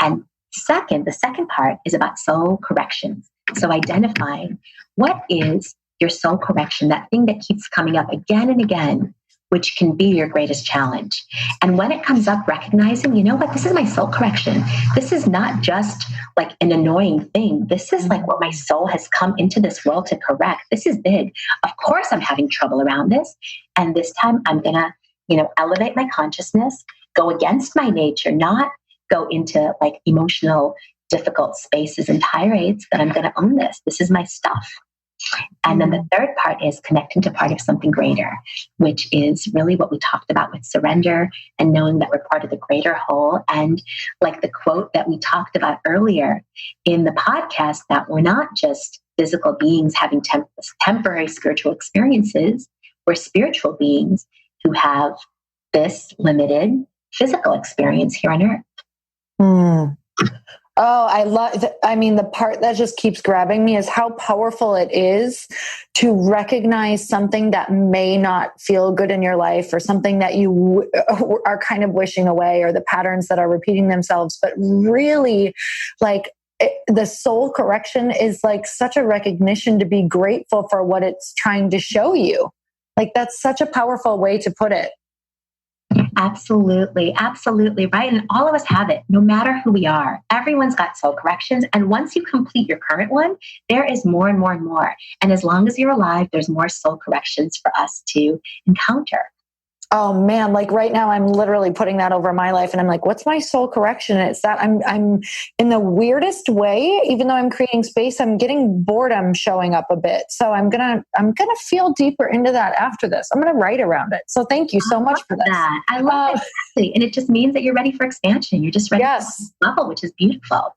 And the second part is about soul corrections. So identifying what is your soul correction, that thing that keeps coming up again and again, which can be your greatest challenge. And when it comes up, recognizing, you know what, this is my soul correction. This is not just like an annoying thing. This is like what my soul has come into this world to correct. This is big. Of course, I'm having trouble around this. And this time I'm going to, elevate my consciousness, go against my nature, not go into like emotional, difficult spaces and tirades, but I'm going to own this. This is my stuff. And then the third part is connecting to part of something greater, which is really what we talked about with surrender and knowing that we're part of the greater whole. And like the quote that we talked about earlier in the podcast, that we're not just physical beings having temporary spiritual experiences. We're spiritual beings who have this limited physical experience here on earth. Oh, I love, the part that just keeps grabbing me is how powerful it is to recognize something that may not feel good in your life or something that you are kind of wishing away or the patterns that are repeating themselves. But really, like, the soul correction is like such a recognition to be grateful for what it's trying to show you. Like, that's such a powerful way to put it. Absolutely. Absolutely. Right. And all of us have it, no matter who we are. Everyone's got soul corrections. And once you complete your current one, there is more and more and more. And as long as you're alive, there's more soul corrections for us to encounter. Oh man, like right now I'm literally putting that over my life and I'm like, what's my soul correction? And it's that I'm in the weirdest way, even though I'm creating space, I'm getting boredom showing up a bit. So I'm going to feel deeper into that after this. I'm going to write around it. So thank you so much for this. That. I love it. Exactly. And it just means that you're ready for expansion. You're just ready for this level, which is beautiful.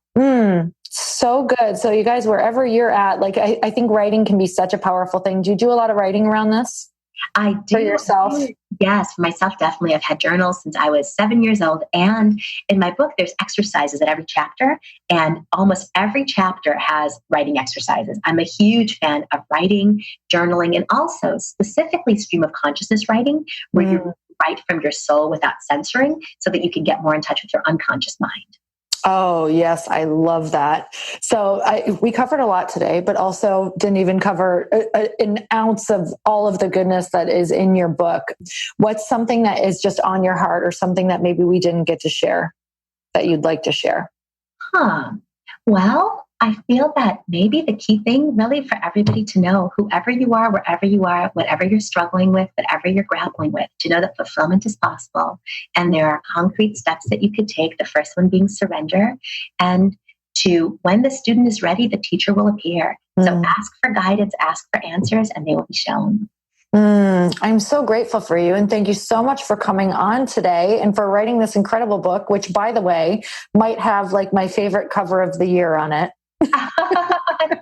So good. So you guys, wherever you're at, like, I think writing can be such a powerful thing. Do you do a lot of writing around this? I do. For yourself? Yes, for myself, definitely. I've had journals since I was 7 years old. And in my book, there's exercises at every chapter. And almost every chapter has writing exercises. I'm a huge fan of writing, journaling, and also specifically stream of consciousness writing, where you write from your soul without censoring so that you can get more in touch with your unconscious mind. Oh, yes. I love that. So we covered a lot today, but also didn't even cover an ounce of all of the goodness that is in your book. What's something that is just on your heart or something that maybe we didn't get to share that you'd like to share? Well, I feel that maybe the key thing really for everybody to know, whoever you are, wherever you are, whatever you're struggling with, whatever you're grappling with, to know that fulfillment is possible. And there are concrete steps that you could take. The first one being surrender. And to when the student is ready, the teacher will appear. So ask for guidance, ask for answers, and they will be shown. I'm so grateful for you. And thank you so much for coming on today and for writing this incredible book, which, by the way, might have like my favorite cover of the year on it.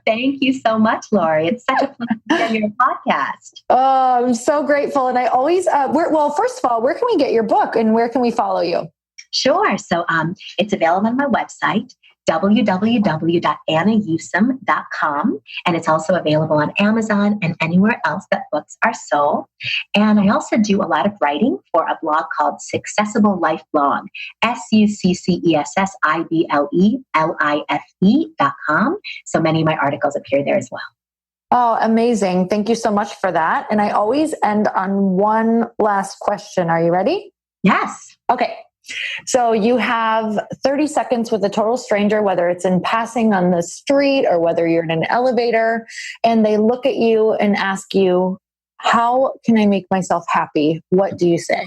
Thank you so much, Lori. It's such a pleasure to be on your podcast. Oh, I'm so grateful. And I always, well, first of all, where can we get your book and where can we follow you? Sure. So it's available on my website, www.annayusim.com. And it's also available on Amazon and anywhere else that books are sold. And I also do a lot of writing for a blog called Successible Life Blog, SuccessibleLife.com. So many of my articles appear there as well. Oh, amazing. Thank you so much for that. And I always end on one last question. Are you ready? Yes. Okay. So you have 30 seconds with a total stranger, whether it's in passing on the street or whether you're in an elevator, and they look at you and ask you, how can I make myself happy? What do you say?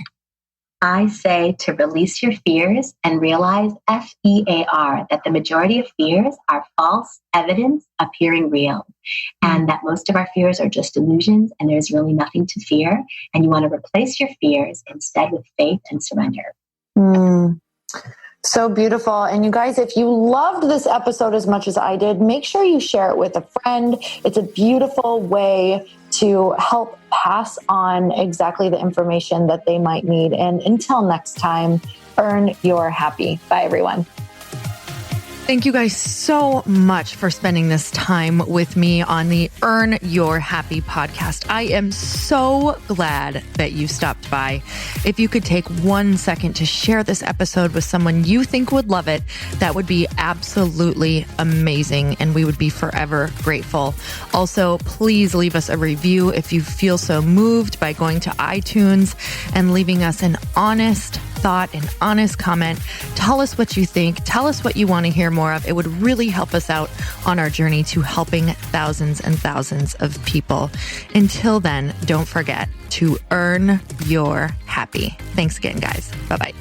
I say to release your fears and realize, FEAR, that the majority of fears are false evidence appearing real, and that most of our fears are just illusions and there's really nothing to fear. And you want to replace your fears instead with faith and surrender. So beautiful. And you guys, if you loved this episode as much as I did, make sure you share it with a friend. It's a beautiful way to help pass on exactly the information that they might need. And until next time, earn your happy. Bye, everyone. Thank you guys so much for spending this time with me on the Earn Your Happy podcast. I am so glad that you stopped by. If you could take 1 second to share this episode with someone you think would love it, that would be absolutely amazing, and we would be forever grateful. Also, please leave us a review if you feel so moved by going to iTunes and leaving us an honest thought, an honest comment. Tell us what you think. Tell us what you want to hear more of. It would really help us out on our journey to helping thousands and thousands of people. Until then, don't forget to earn your happy. Thanks again, guys. Bye-bye.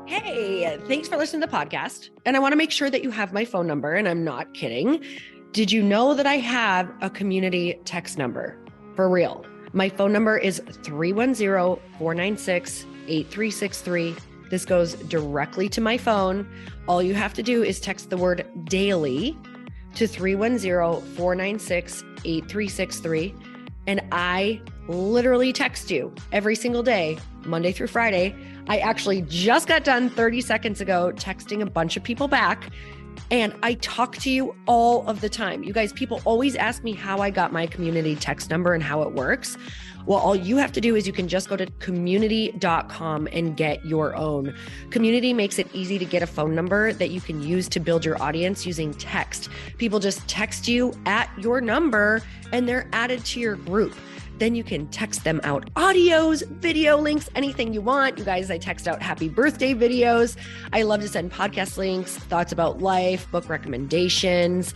Hey, thanks for listening to the podcast. And I want to make sure that you have my phone number, and I'm not kidding. Did you know that I have a community text number? For real. My phone number is 310-496-8363. This goes directly to my phone. All you have to do is text the word daily to 310-496-8363. And I literally text you every single day, Monday through Friday. I actually just got done 30 seconds ago texting a bunch of people back, and I talk to you all of the time. You guys, people always ask me how I got my community text number and how it works. Well, all you have to do is you can just go to community.com and get your own. Community makes it easy to get a phone number that you can use to build your audience using text. People just text you at your number and they're added to your group. Then you can text them out audios, video links, anything you want. You guys, I text out happy birthday videos. I love to send podcast links, thoughts about life, book recommendations,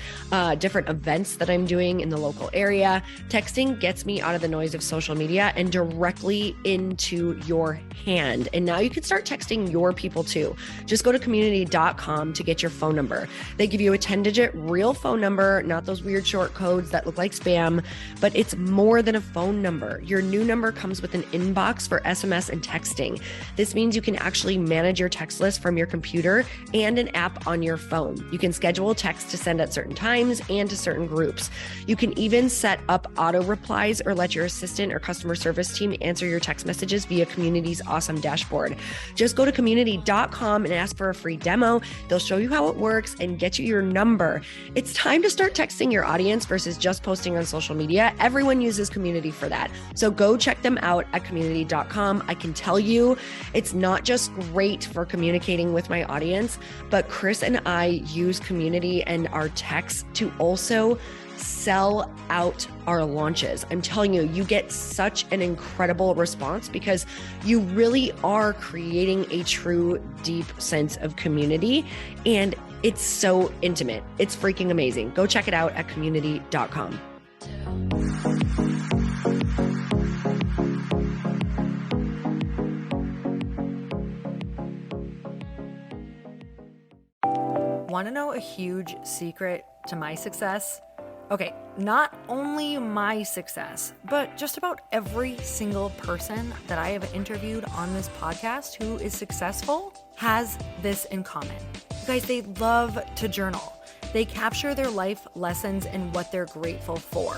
different events that I'm doing in the local area. Texting gets me out of the noise of social media and directly into your hand. And now you can start texting your people too. Just go to community.com to get your phone number. They give you a 10-digit real phone number, not those weird short codes that look like spam, but it's more than a phone number. Your new number comes with an inbox for SMS and texting. This means you can actually manage your text list from your computer and an app on your phone. You can schedule text to send at certain times and to certain groups. You can even set up auto replies or let your assistant or customer service team answer your text messages via Community's awesome dashboard. Just go to community.com and ask for a free demo. They'll show you how it works and get you your number. It's time to start texting your audience versus just posting on social media. Everyone uses Community for that. So go check them out at community.com. I can tell you it's not just great for communicating with my audience, but Chris and I use Community and our texts to also sell out our launches. I'm telling you, you get such an incredible response because you really are creating a true, deep sense of community. And it's so intimate. It's freaking amazing. Go check it out at community.com. Want to know a huge secret to my success? Okay, not only my success, but just about every single person that I have interviewed on this podcast who is successful has this in common. You guys, they love to journal. They capture their life lessons and what they're grateful for.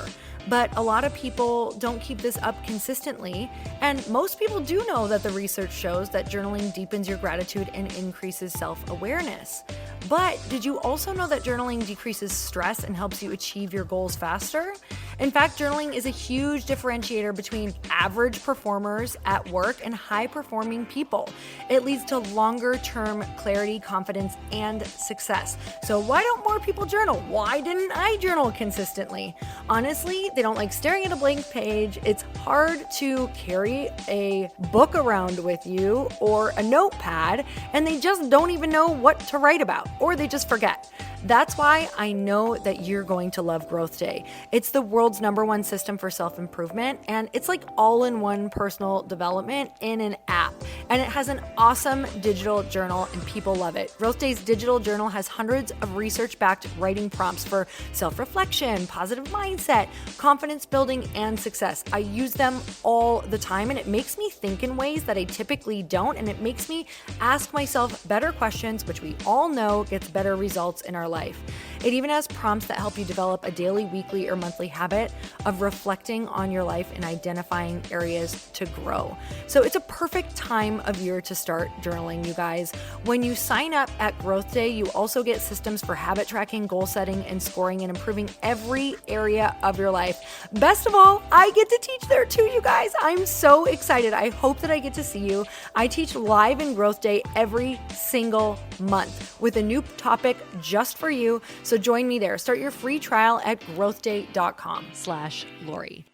But a lot of people don't keep this up consistently. And most people do know that the research shows that journaling deepens your gratitude and increases self-awareness. But did you also know that journaling decreases stress and helps you achieve your goals faster? In fact, journaling is a huge differentiator between average performers at work and high-performing people. It leads to longer-term clarity, confidence, and success. So why don't more people journal? Why didn't I journal consistently? Honestly, they don't like staring at a blank page. It's hard to carry a book around with you or a notepad, and they just don't even know what to write about, or they just forget. That's why I know that you're going to love Growth Day. It's the world's #1 system for self-improvement, and it's like all-in-one personal development in an app. And it has an awesome digital journal, and people love it. Growth Day's digital journal has hundreds of research-backed writing prompts for self-reflection, positive mindset, confidence building, and success. I use them all the time, and it makes me think in ways that I typically don't, and it makes me ask myself better questions, which we all know gets better results in our life. It even has prompts that help you develop a daily, weekly, or monthly habit of reflecting on your life and identifying areas to grow. So it's a perfect time of year to start journaling, you guys. When you sign up at Growth Day, you also get systems for habit tracking, goal setting, and scoring, and improving every area of your life. Best of all, I get to teach there too, you guys. I'm so excited. I hope that I get to see you. I teach live in Growth Day every single month with a new topic just for you. So join me there. Start your free trial at growthday.com/Lori.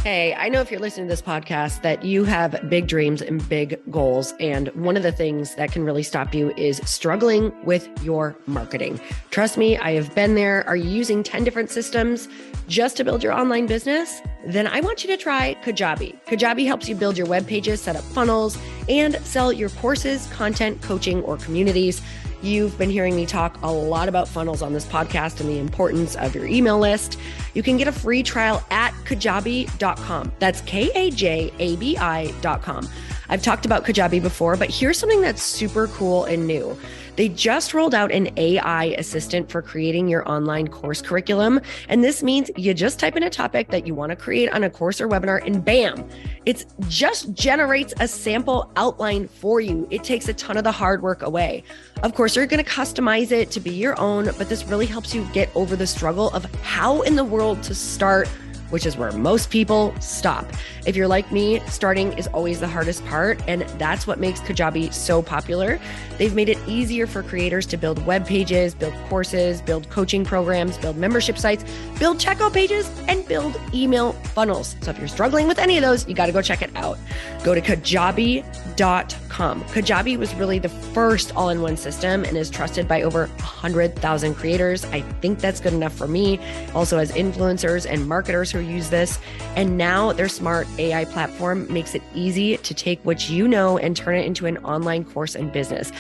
Hey, I know if you're listening to this podcast that you have big dreams and big goals. And one of the things that can really stop you is struggling with your marketing. Trust me, I have been there. Are you using 10 different systems just to build your online business? Then I want you to try Kajabi. Kajabi helps you build your web pages, set up funnels, and sell your courses, content, coaching, or communities. You've been hearing me talk a lot about funnels on this podcast and the importance of your email list. You can get a free trial at kajabi.com. That's Kajabi.com. I've talked about Kajabi before, but here's something that's super cool and new. They just rolled out an AI assistant for creating your online course curriculum. And this means you just type in a topic that you want to create on a course or webinar, and bam, it just generates a sample outline for you. It takes a ton of the hard work away. Of course, you're going to customize it to be your own, but this really helps you get over the struggle of how in the world to start, which is where most people stop. If you're like me, starting is always the hardest part, and that's what makes Kajabi so popular. They've made it easier for creators to build web pages, build courses, build coaching programs, build membership sites, build checkout pages, and build email funnels. So if you're struggling with any of those, you got to go check it out. Go to kajabi.com. Kajabi was really the first all-in-one system and is trusted by over 100,000 creators. I think that's good enough for me. Also has influencers and marketers who use this. And now their smart AI platform makes it easy to take what you know and turn it into an online course and business.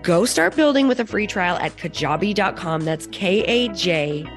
Go start building with a free trial at kajabi.com. That's Kajabi.com.